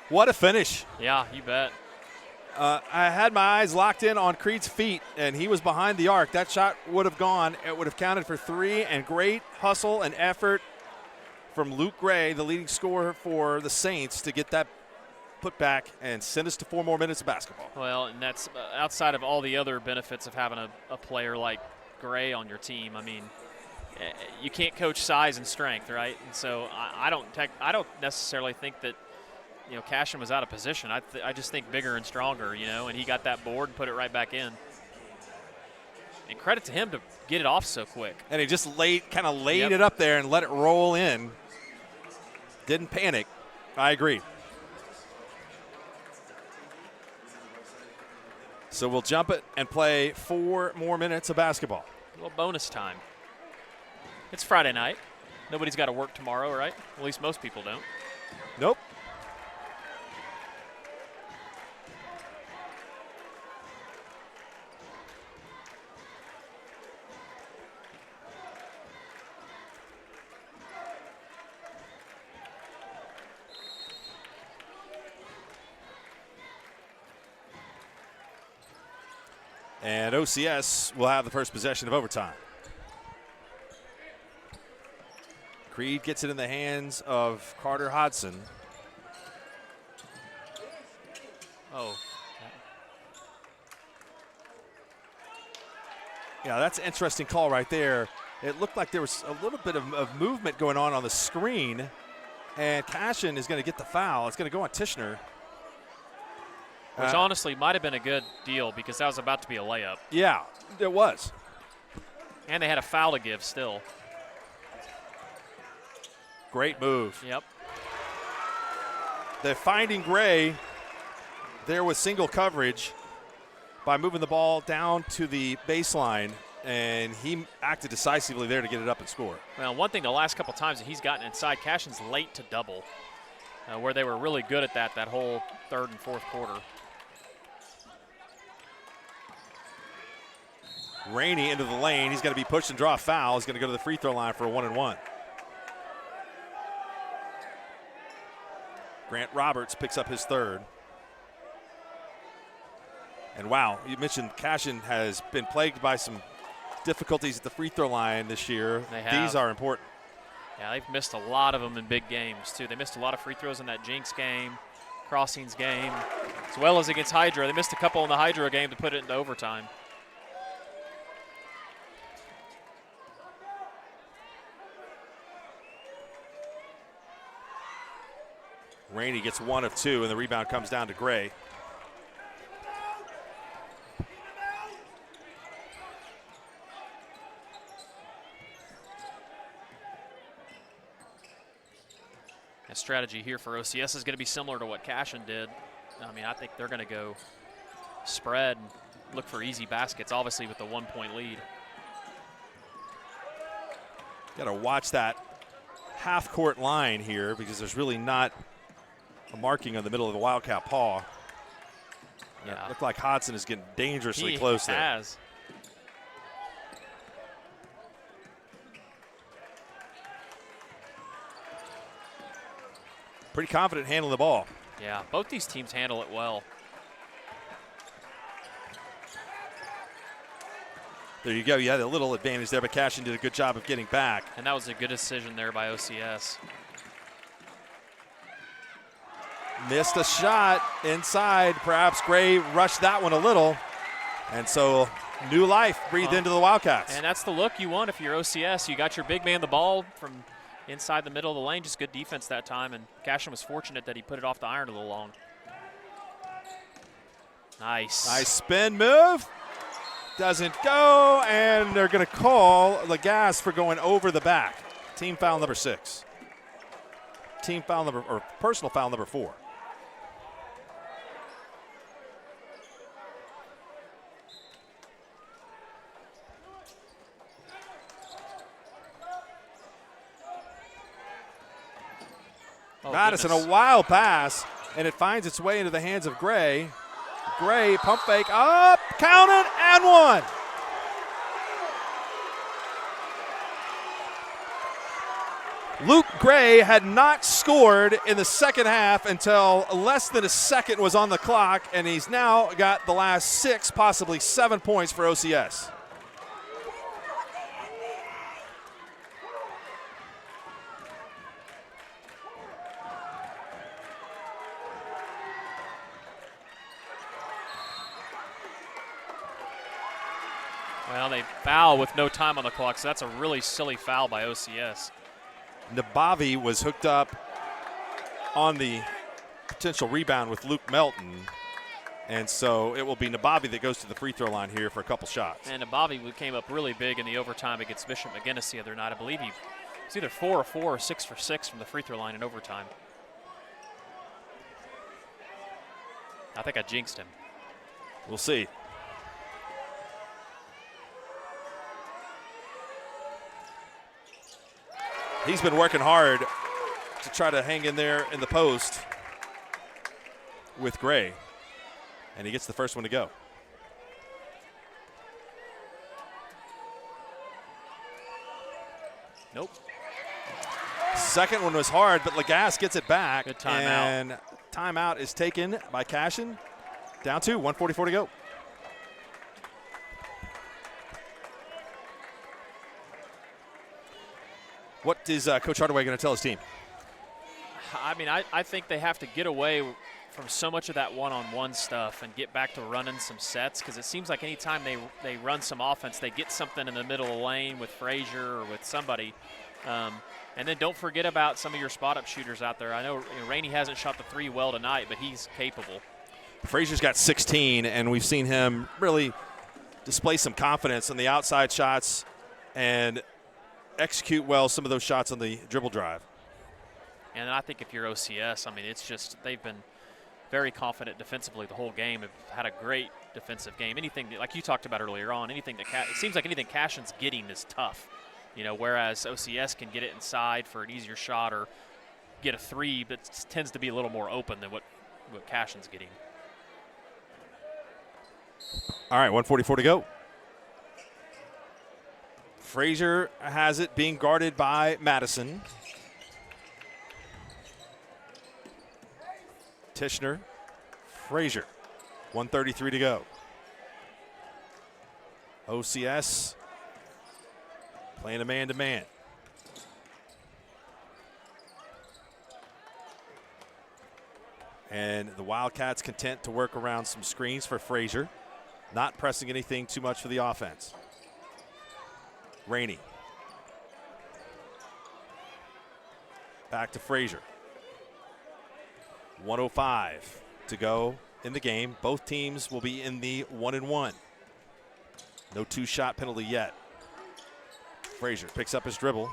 Speaker 8: What a finish.
Speaker 9: Yeah, you bet.
Speaker 8: I had my eyes locked in on Creed's feet, and he was behind the arc. That shot would have gone. It would have counted for 3, and great hustle and effort from Luke Gray, the leading scorer for the Saints, to get that put back and send us to 4 more minutes of basketball.
Speaker 9: Well, and that's outside of all the other benefits of having a player like Gray on your team. I mean, you can't coach size and strength, right? And so I don't necessarily think that Cashion was out of position. I just think bigger and stronger, and he got that board and put it right back in. And credit to him to get it off so quick.
Speaker 8: And he just laid it up there and let it roll in. Didn't panic. I agree. So we'll jump it and play 4 more minutes of basketball.
Speaker 9: A little bonus time. It's Friday night. Nobody's got to work tomorrow, right? At least most people don't.
Speaker 8: Nope. And OCS will have the first possession of overtime. Creed gets it in the hands of Carter Hodson.
Speaker 9: Oh.
Speaker 8: Yeah, that's an interesting call right there. It looked like there was a little bit of movement going on the screen, and Cashion is going to get the foul. It's going to go on Tishner.
Speaker 9: Which honestly might have been a good deal because that was about to be a layup.
Speaker 8: Yeah, it was.
Speaker 9: And they had a foul to give still.
Speaker 8: Great move.
Speaker 9: Yep.
Speaker 8: They're finding Gray there with single coverage by moving the ball down to the baseline, and he acted decisively there to get it up and score.
Speaker 9: Well, one thing the last couple times that he's gotten inside, Cashion's late to double, where they were really good at that whole third and fourth quarter.
Speaker 8: Rainey into the lane. He's going to be pushed and draw a foul. He's going to go to the free throw line for a 1-and-1. Grant Roberts picks up his third. And wow, you mentioned Cashion has been plagued by some difficulties at the free throw line this year.
Speaker 9: They have.
Speaker 8: These are important.
Speaker 9: Yeah, they've missed a lot of them in big games, too. They missed a lot of free throws in that Jinx game, Crossings game, as well as against Hydra. They missed a couple in the Hydra game to put it into overtime.
Speaker 8: Rainey gets 1 of 2, and the rebound comes down to Gray.
Speaker 9: A strategy here for OCS is going to be similar to what Cashion did. I mean, I think they're going to go spread and look for easy baskets, obviously with the 1-point lead.
Speaker 8: Got to watch that half-court line here because there's really not a marking on the middle of the Wildcat paw.
Speaker 9: Yeah.
Speaker 8: It looked like Hodson is getting dangerously close there.
Speaker 9: He has.
Speaker 8: Pretty confident handling the ball.
Speaker 9: Yeah, both these teams handle it well.
Speaker 8: There you go. You had a little advantage there, but Cashion did a good job of getting back.
Speaker 9: And that was a good decision there by OCS.
Speaker 8: Missed a shot inside. Perhaps Gray rushed that one a little. And so new life breathed into the Wildcats.
Speaker 9: And that's the look you want if you're OCS. You got your big man the ball from inside the middle of the lane. Just good defense that time. And Cashion was fortunate that he put it off the iron a little long. Nice.
Speaker 8: Nice spin move. Doesn't go. And they're going to call Lagasse for going over the back. Team foul number 6. Team foul number, or personal foul number 4.
Speaker 9: Oh,
Speaker 8: Madison,
Speaker 9: goodness.
Speaker 8: a wild pass, and it finds its way into the hands of Gray. Gray, pump fake, up, counted, and one. Luke Gray had not scored in the second half until less than a second was on the clock, and he's now got the last 6, possibly 7 points for OCS.
Speaker 9: Well, they foul with no time on the clock, so that's a really silly foul by OCS.
Speaker 8: Nabavi was hooked up on the potential rebound with Luke Melton. And so it will be Nabavi that goes to the free throw line here for a couple shots.
Speaker 9: And Nabavi came up really big in the overtime against Bishop McGinnis the other night. I believe he was either 4 of 4 or 6 for 6 from the free throw line in overtime. I think I jinxed him.
Speaker 8: We'll see. He's been working hard to try to hang in there in the post with Gray. And he gets the first one to go.
Speaker 9: Nope.
Speaker 8: Second one was hard, but Lagasse gets it back.
Speaker 9: Good timeout.
Speaker 8: And timeout is taken by Cashion. Down 2, 1:44 to go. What is Coach Hardaway going to tell his team?
Speaker 9: I mean, I think they have to get away from so much of that one-on-one stuff and get back to running some sets, because it seems like anytime they run some offense, they get something in the middle of the lane with Frazier or with somebody. And then don't forget about some of your spot-up shooters out there. I know Rainey hasn't shot the three well tonight, but he's capable.
Speaker 8: Frazier's got 16, and we've seen him really display some confidence on the outside shots and execute well some of those shots on the dribble drive.
Speaker 9: And I think if you're OCS, I mean, it's just they've been very confident defensively the whole game, have had a great defensive game. Anything, like you talked about earlier on, anything that it seems like anything Cashion's getting is tough. Whereas OCS can get it inside for an easier shot or get a three, but tends to be a little more open than what Cashion's getting.
Speaker 8: All right, 1:44 to go. Frazier has it, being guarded by Madison. Tishner, Frazier, 1:33 to go. OCS playing a man-to-man. And the Wildcats content to work around some screens for Frazier, not pressing anything too much for the offense. Rainey. Back to Frazier. 1:05 to go in the game. Both teams will be in the 1-and-1. No two-shot penalty yet. Frazier picks up his dribble.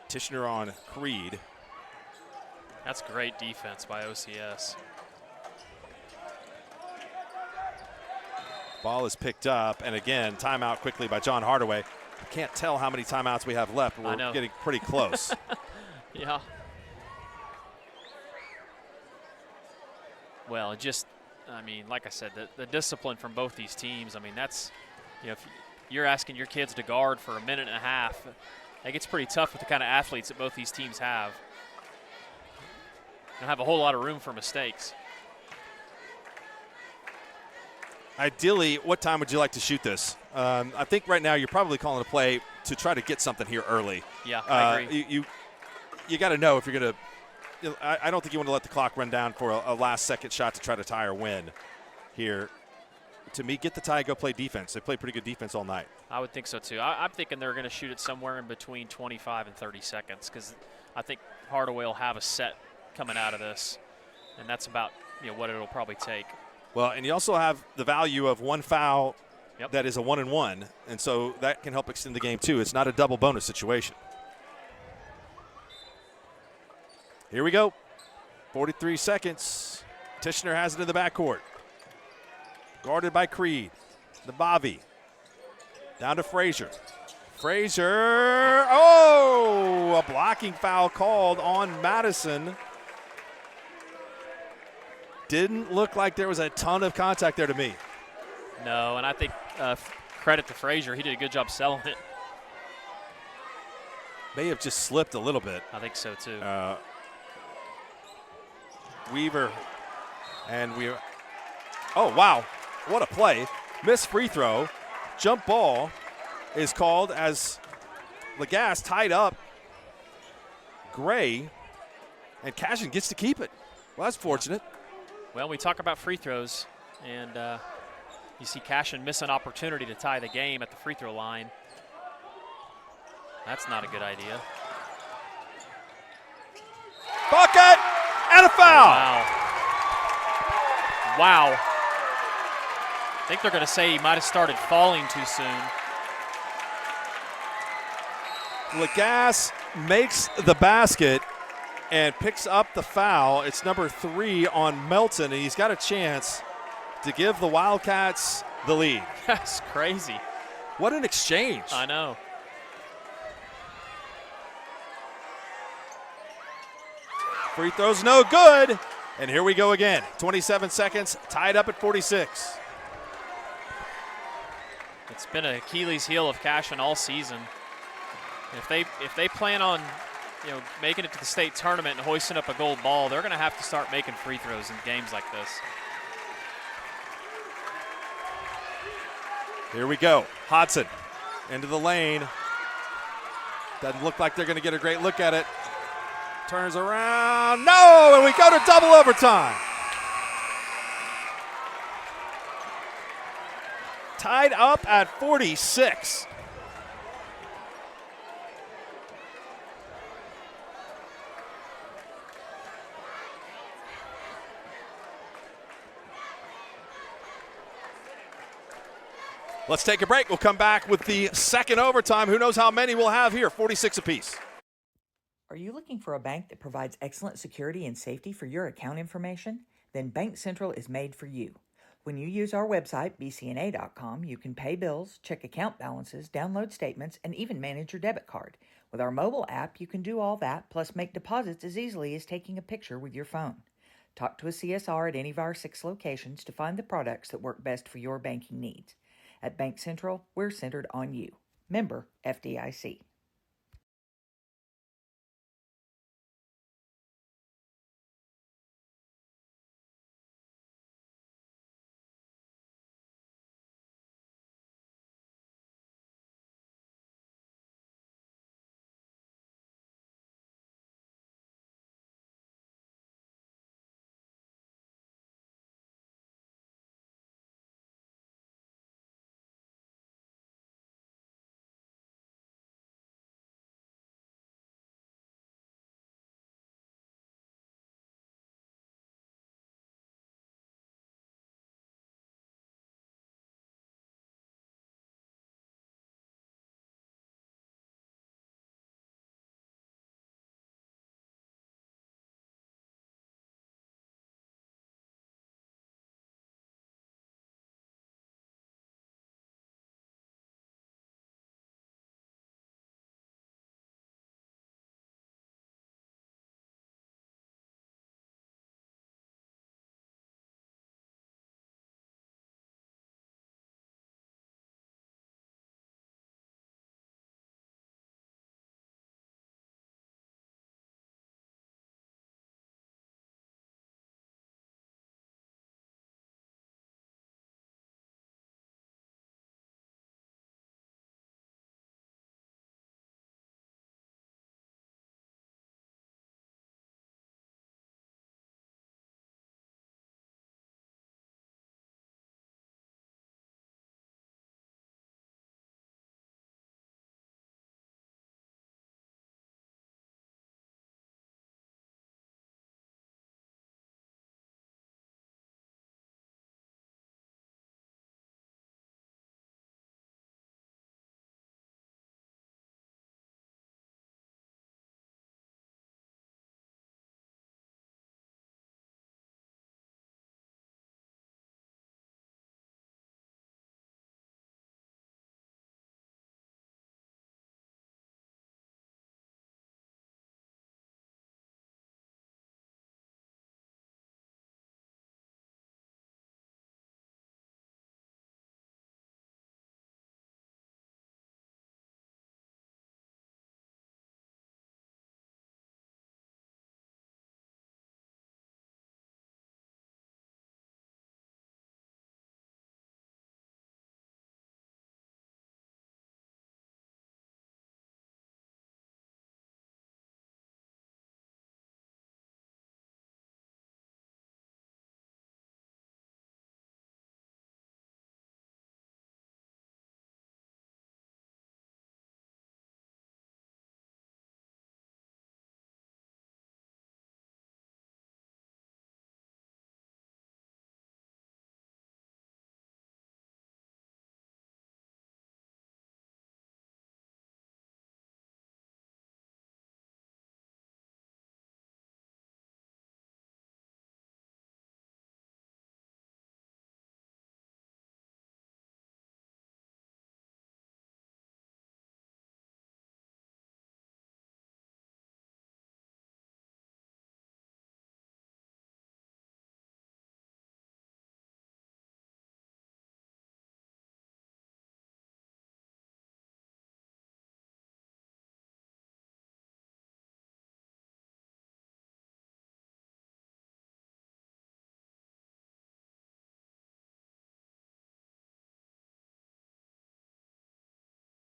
Speaker 8: Tishner on Creed.
Speaker 9: That's great defense by OCS.
Speaker 8: Ball is picked up, and again, timeout quickly by John Hardaway. I can't tell how many timeouts we have left, but we're getting pretty close.
Speaker 9: Yeah. Well, like I said, the discipline from both these teams, I mean, that's, if you're asking your kids to guard for a minute and a half, it gets pretty tough with the kind of athletes that both these teams have. Don't have a whole lot of room for mistakes.
Speaker 8: Ideally, what time would you like to shoot this? I think right now you're probably calling a play to try to get something here early.
Speaker 9: Yeah, I agree.
Speaker 8: You got to know if you're going to I don't think you want to let the clock run down for a last-second shot to try to tie or win here. To me, get the tie, go play defense. They play pretty good defense all night.
Speaker 9: I would think so, too. I'm thinking they're going to shoot it somewhere in between 25 and 30 seconds because I think Hardaway will have a set coming out of this, and that's about what it'll probably take.
Speaker 8: Well, and you also have the value of one foul that is a 1-and-1, and so that can help extend the game, too. It's not a double bonus situation. Here we go. 43 seconds. Tishner has it in the backcourt. Guarded by Creed. Nabavi. Down to Frazier. Frazier. Oh, a blocking foul called on Madison. Didn't look like there was a ton of contact there to me.
Speaker 9: No, and I think credit to Frazier. He did a good job selling it.
Speaker 8: May have just slipped a little bit.
Speaker 9: I think so, too.
Speaker 8: Weaver. And we. Oh, wow. What a play. Missed free throw. Jump ball is called as Lagasse tied up Gray, and Cashion gets to keep it. Well, that's fortunate.
Speaker 9: Well, we talk about free throws, and you see Cashion miss an opportunity to tie the game at the free throw line. That's not a good idea.
Speaker 8: Bucket and a foul.
Speaker 9: Wow. I think they're going to say he might have started falling too soon.
Speaker 8: Lagasse makes the basket and picks up the foul. It's number 3 on Melton, and he's got a chance to give the Wildcats the lead.
Speaker 9: That's crazy.
Speaker 8: What an exchange.
Speaker 9: I know.
Speaker 8: Free throw's no good. And here we go again. 27 seconds, tied up at 46.
Speaker 9: It's been an Achilles heel of Cashion all season. If they plan on making it to the state tournament and hoisting up a gold ball, they're going to have to start making free throws in games like this.
Speaker 8: Here we go. Hodson Into the lane. Doesn't look like they're going to get a great look at it. Turns around. No, and we go to double overtime. Tied up at 46. Let's take a break. We'll come back with the second overtime. Who knows how many we'll have here? 46 apiece.
Speaker 17: Are you looking for a bank that provides excellent security and safety for your account information? Then Bank Central is made for you. When you use our website, bcna.com, you can pay bills, check account balances, download statements, and even manage your debit card. With our mobile app, you can do all that, plus make deposits as easily as taking a picture with your phone. Talk to a CSR at any of our 6 locations to find the products that work best for your banking needs. At Bank Central, we're centered on you. Member FDIC.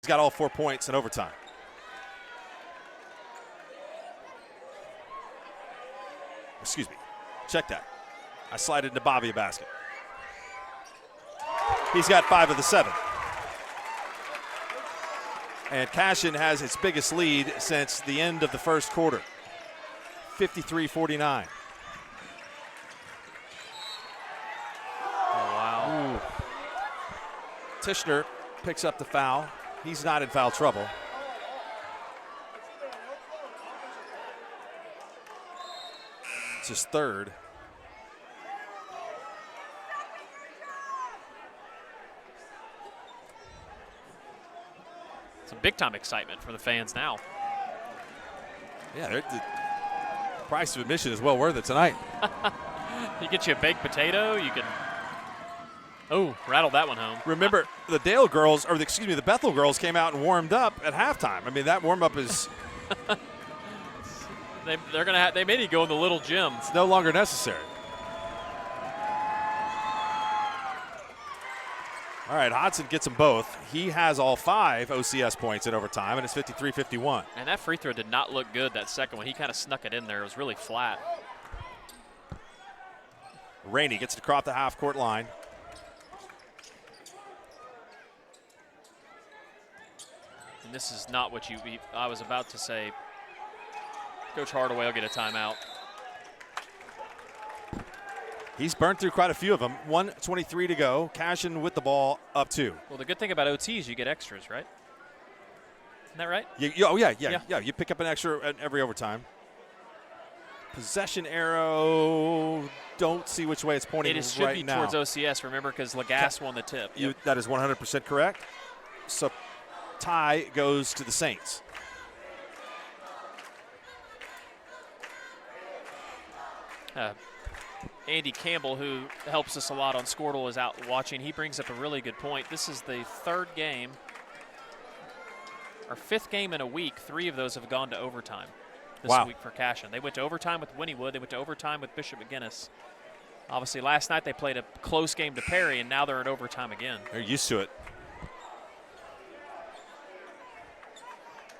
Speaker 8: He's got all 4 points in overtime. Excuse me. Check that. I slide it into Bobby a basket. He's got 5 of the 7. And Cashion has its biggest lead since the end of the first quarter. 53-49.
Speaker 9: Oh, wow.
Speaker 8: Ooh. Tishner picks up the foul. He's not in foul trouble. It's his third.
Speaker 9: Some big-time excitement for the fans now.
Speaker 8: Yeah, the price of admission is well worth it tonight.
Speaker 9: You get you a baked potato, you can rattle that one home.
Speaker 8: Remember, the Dale girls, or the Bethel girls came out and warmed up at halftime. I mean, that warm-up is
Speaker 9: they may need to go in the little gym.
Speaker 8: It's no longer necessary. All right, Hodson gets them both. He has all 5 OCS points in overtime, and it's 53-51.
Speaker 9: And that free throw did not look good, that second one. He kind of snuck it in there. It was really flat.
Speaker 8: Rainey gets it across the half-court line.
Speaker 9: And this is not what I was about to say. Coach Hardaway will get a timeout.
Speaker 8: He's burned through quite a few of them. 1:23 to go. Cashion with the ball up 2.
Speaker 9: Well, the good thing about OT is you get extras, right? Isn't that right?
Speaker 8: Yeah. You pick up an extra at every overtime. Possession arrow. Don't see which way it's pointing right now.
Speaker 9: It should be towards OCS, remember, because Lagasse won the tip.
Speaker 8: That is 100% correct. So tie goes to the Saints.
Speaker 9: Andy Campbell, who helps us a lot on Squirtle, is out watching. He brings up a really good point. This is the 3rd game, or 5th game in a week. 3 of those have gone to overtime this week for Cashion. They went to overtime with Wynnewood. They went to overtime with Bishop McGuinness. Obviously, last night they played a close game to Perry, and now they're in overtime again.
Speaker 8: They're used to it.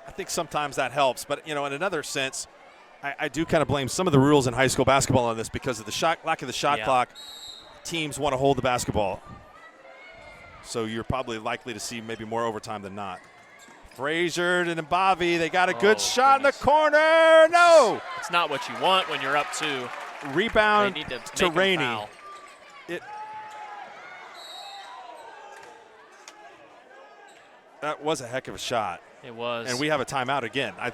Speaker 8: I think sometimes that helps, but, in another sense, I do kind of blame some of the rules in high school basketball on this because of the lack of the shot clock. Teams want to hold the basketball. So you're probably likely to see maybe more overtime than not. Frazier and Mbavi, they got a good shot in the corner. No!
Speaker 9: It's not what you want when you're up 2.
Speaker 8: Rebound to Rainey. That was a heck of a shot.
Speaker 9: It was.
Speaker 8: And we have a timeout again. I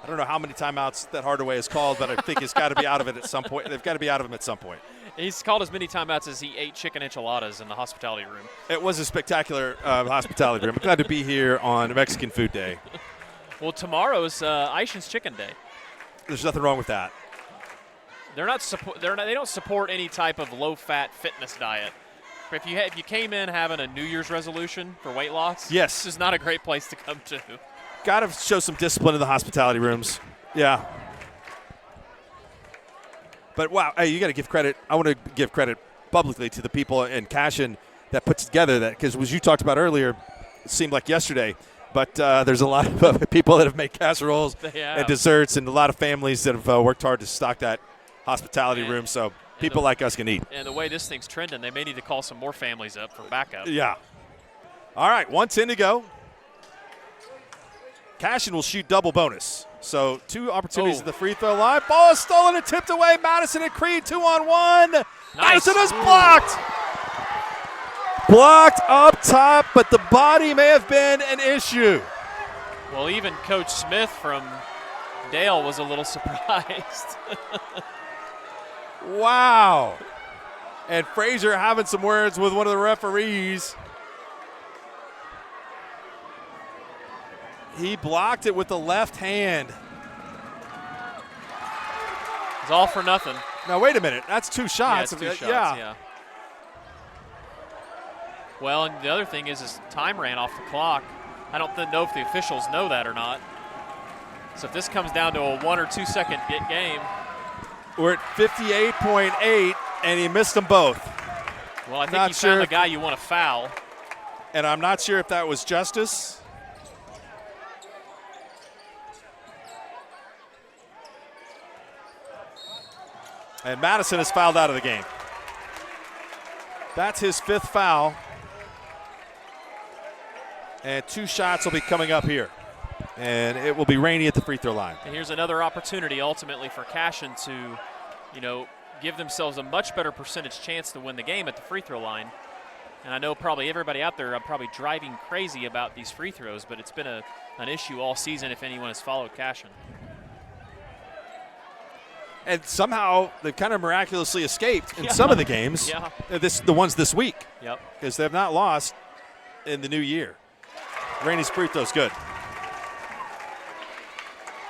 Speaker 8: don't know how many timeouts that Hardaway has called, but I think he's got to be out of it at some point. They've got to be out of him at some point.
Speaker 9: He's called as many timeouts as he ate chicken enchiladas in the hospitality room.
Speaker 8: It was a spectacular hospitality room. I'm glad to be here on Mexican Food Day.
Speaker 9: Well, tomorrow's Aishan's Chicken Day.
Speaker 8: There's nothing wrong with that.
Speaker 9: They don't support any type of low-fat fitness diet. If you came in having a New Year's resolution for weight loss,
Speaker 8: yes,
Speaker 9: this is not a great place to come to.
Speaker 8: Got to show some discipline in the hospitality rooms. Yeah. But, wow, hey, you got to give credit. I want to give credit publicly to the people in Cashion that put together that, because as you talked about earlier, it seemed like yesterday, but there's a lot of people that have made casseroles and desserts and a lot of families that have worked hard to stock that hospitality room so people like us can eat.
Speaker 9: And the way this thing's trending, they may need to call some more families up for backup.
Speaker 8: Yeah. All right, 1:10 to go. Cashion will shoot double bonus. So 2 opportunities at the free throw line. Ball is stolen and tipped away. Madison and Creed 2-on-1. Nice. Madison is blocked. Blocked up top, but the body may have been an issue.
Speaker 9: Well, even Coach Smith from Dale was a little surprised.
Speaker 8: Wow. And Frazier having some words with one of the referees. He blocked it with the left hand.
Speaker 9: It's all for nothing.
Speaker 8: Now, wait a minute. That's 2 shots.
Speaker 9: Yeah, it's 2 shots, yeah. Well, and the other thing is time ran off the clock. I don't know if the officials know that or not. So if this comes down to a 1 or 2 second game.
Speaker 8: We're at 58.8, and he missed them both.
Speaker 9: Well, I think he found the guy you want to foul.
Speaker 8: And I'm not sure if that was justice. And Madison is fouled out of the game. That's his 5th foul. And 2 shots will be coming up here. And it will be Rainey at the free throw line.
Speaker 9: And here's another opportunity ultimately for Cashion to, give themselves a much better percentage chance to win the game at the free throw line. And I know probably everybody out there are probably driving crazy about these free throws, but it's been an issue all season if anyone has followed Cashion.
Speaker 8: And somehow they've kind of miraculously escaped in some of the games.
Speaker 9: Yeah.
Speaker 8: The ones this week.
Speaker 9: Yep.
Speaker 8: Because they've not lost in the new year. Rainey's free throw's good.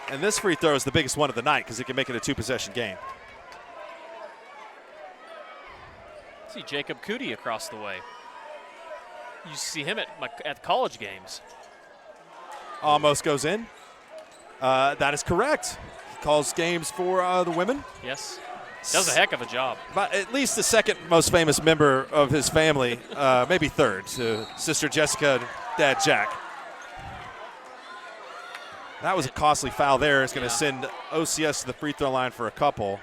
Speaker 8: And this free throw is the biggest one of the night because it can make it a 2-possession game.
Speaker 9: See Jacob Cootie across the way. You see him at college games.
Speaker 8: Almost goes in. That is correct. He calls games for the women.
Speaker 9: Yes. Does a heck of a job.
Speaker 8: But at least the second most famous member of his family, maybe third, to Sister Jessica, Dad Jack. That was a costly foul there. It's going to send OCS to the free throw line for a couple.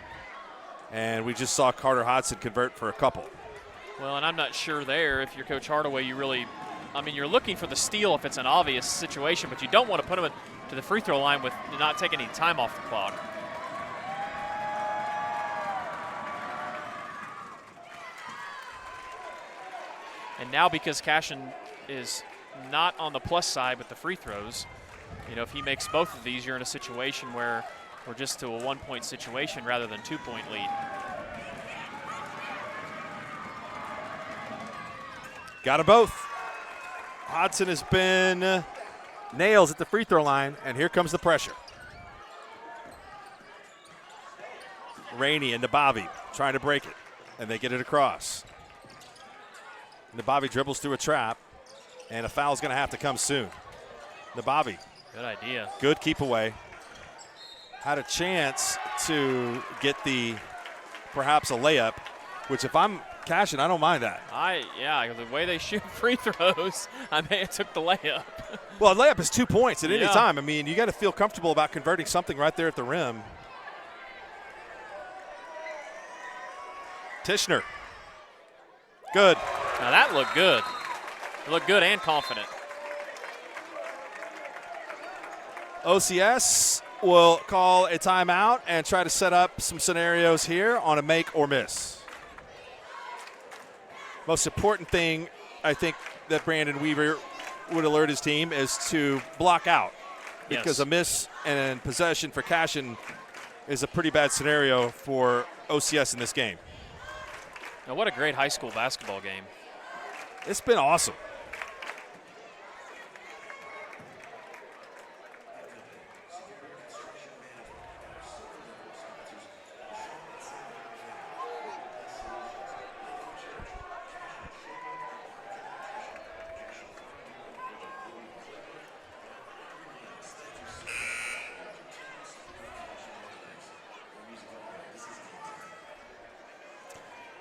Speaker 8: And we just saw Carter Hodson convert for a couple.
Speaker 9: Well, and I'm not sure there if you're Coach Hardaway, you're looking for the steal if it's an obvious situation, but you don't want to put him to the free throw line with not taking any time off the clock. And now because Cashion is not on the plus side with the free throws, if he makes both of these, you're in a situation where we're just to a 1-point situation rather than 2-point lead.
Speaker 8: Got them both. Hodson has been nails at the free throw line, and here comes the pressure. Rainey and Nabavi trying to break it, and they get it across. Nabavi dribbles through a trap, and a foul's going to have to come soon. Nabavi.
Speaker 9: Good idea.
Speaker 8: Good keep away. Had a chance to get perhaps a layup, which if I'm Cashion, I don't mind that.
Speaker 9: The way they shoot free throws, I may have took the layup.
Speaker 8: Well, a layup is 2 points at any time. I mean, you got to feel comfortable about converting something right there at the rim. Tishner. Good.
Speaker 9: Now that looked good. It looked good and confident.
Speaker 8: OCS will call a timeout and try to set up some scenarios here on a make or miss. Most important thing I think that Brandon Weaver would alert his team is to block out, because a miss and possession for Cashion is a pretty bad scenario for OCS in this game.
Speaker 9: Now what a great high school basketball game.
Speaker 8: It's been awesome.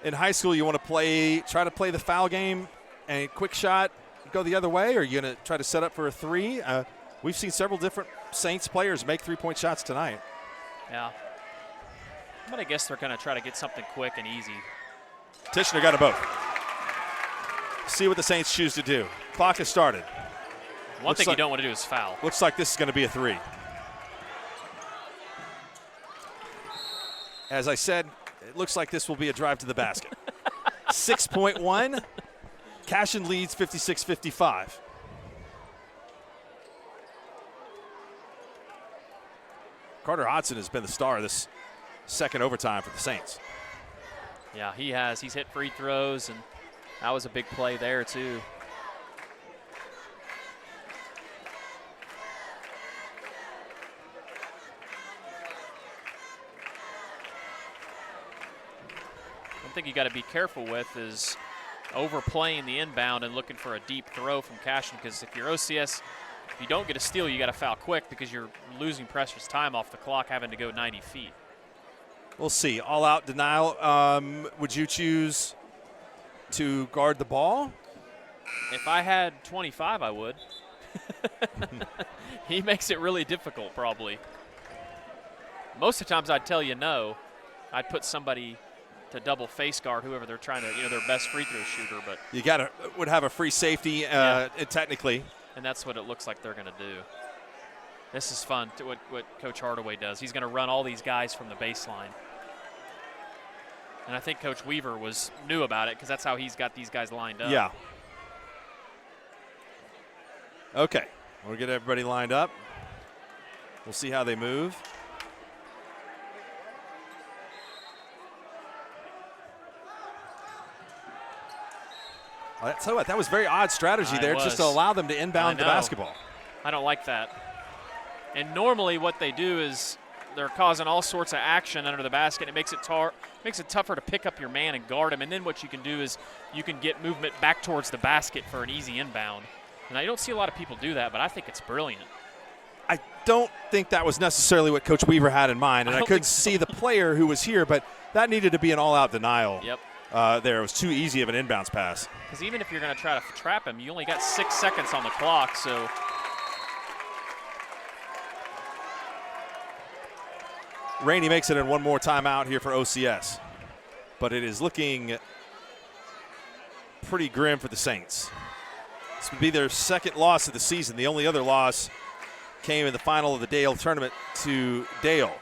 Speaker 8: In high school, you want to try to play the foul game and quick shot, go the other way, or are you going to try to set up for a 3? We've seen several different Saints players make 3-point shots tonight.
Speaker 9: Yeah. But I guess they're going to try to get something quick and easy.
Speaker 8: Tishner got them both. See what the Saints choose to do. Clock has started.
Speaker 9: One thing you don't want to do is foul.
Speaker 8: Looks like this is going to be a 3. As I said, it looks like this will be a drive to the basket. 6.1. Cashion leads 56-55. Carter Hodson has been the star of this second overtime for the Saints.
Speaker 9: Yeah, he has. He's hit free throws, and that was a big play there, too. One thing you got to be careful with is overplaying the inbound and looking for a deep throw from Cashion, because if you're OCS, if you don't get a steal, you got to foul quick because you're losing precious time off the clock having to go 90 feet.
Speaker 8: We'll see. All-out denial. Would you choose to guard the ball?
Speaker 9: If I had 25, I would. He makes it really difficult, probably. Most of the times I'd tell you no. I'd put somebody to double face guard whoever they're trying to, their best free throw shooter. But
Speaker 8: you would have a free safety technically.
Speaker 9: And that's what it looks like they're going to do. This is fun, what Coach Hardaway does. He's going to run all these guys from the baseline. And I think Coach Weaver knew about it because that's how he's got these guys lined up.
Speaker 8: Yeah. Okay, we'll get everybody lined up. We'll see how they move. I'll tell you what, that was very odd strategy there, just to allow them to inbound the basketball.
Speaker 9: I don't like that. And normally what they do is they're causing all sorts of action under the basket. It makes it tougher to pick up your man and guard him. And then what you can do is you can get movement back towards the basket for an easy inbound. And I don't see a lot of people do that, but I think it's brilliant.
Speaker 8: I don't think that was necessarily what Coach Weaver had in mind, and I couldn't see the player who was here, but that needed to be an all-out denial.
Speaker 9: Yep.
Speaker 8: There. It was too easy of an inbounds pass.
Speaker 9: Because even if you're going to try to trap him, you only got 6 seconds on the clock, so.
Speaker 8: Rainey makes it in one more timeout here for OCS, but it is looking pretty grim for the Saints. This would be their second loss of the season. The only other loss came in the final of the Dale tournament to Dale,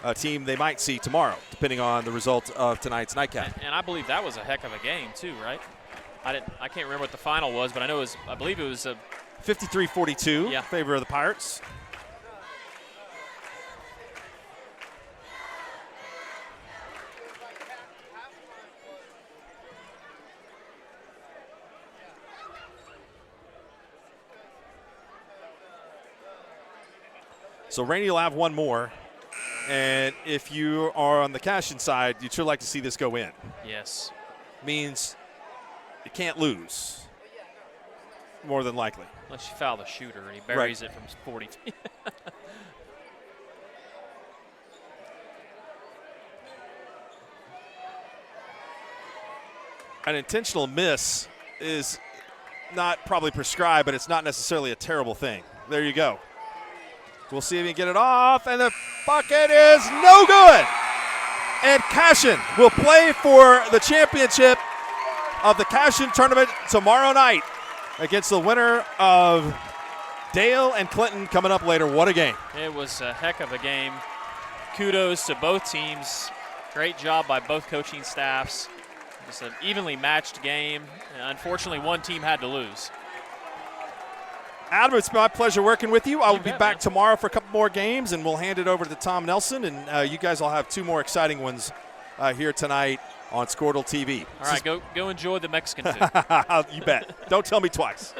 Speaker 8: a team they might see tomorrow, depending on the result of tonight's nightcap.
Speaker 9: And I believe that was a heck of a game too, right? I can't remember what the final was, but I believe it was a
Speaker 8: 53-42 in favor of the Pirates. So Rainey will have one more. And if you are on the Cashion side, you'd sure like to see this go in.
Speaker 9: Yes.
Speaker 8: Means you can't lose, more than likely.
Speaker 9: Unless you foul the shooter and he buries it from 40 feet.
Speaker 8: An intentional miss is not probably prescribed, but it's not necessarily a terrible thing. There you go. We'll see if he can get it off, and the bucket is no good. And Cashion will play for the championship of the Cashion tournament tomorrow night against the winner of Dale and Clinton coming up later. What a game.
Speaker 9: It was a heck of a game. Kudos to both teams. Great job by both coaching staffs. Just an evenly matched game. Unfortunately, one team had to lose.
Speaker 8: Adam, it's my pleasure working with you. I will be back tomorrow for a couple more games, and we'll hand it over to Tom Nelson, and you guys will have two more exciting ones here tonight on Squirtle TV.
Speaker 9: All right, go enjoy the Mexican food.
Speaker 8: You bet. Don't tell me twice.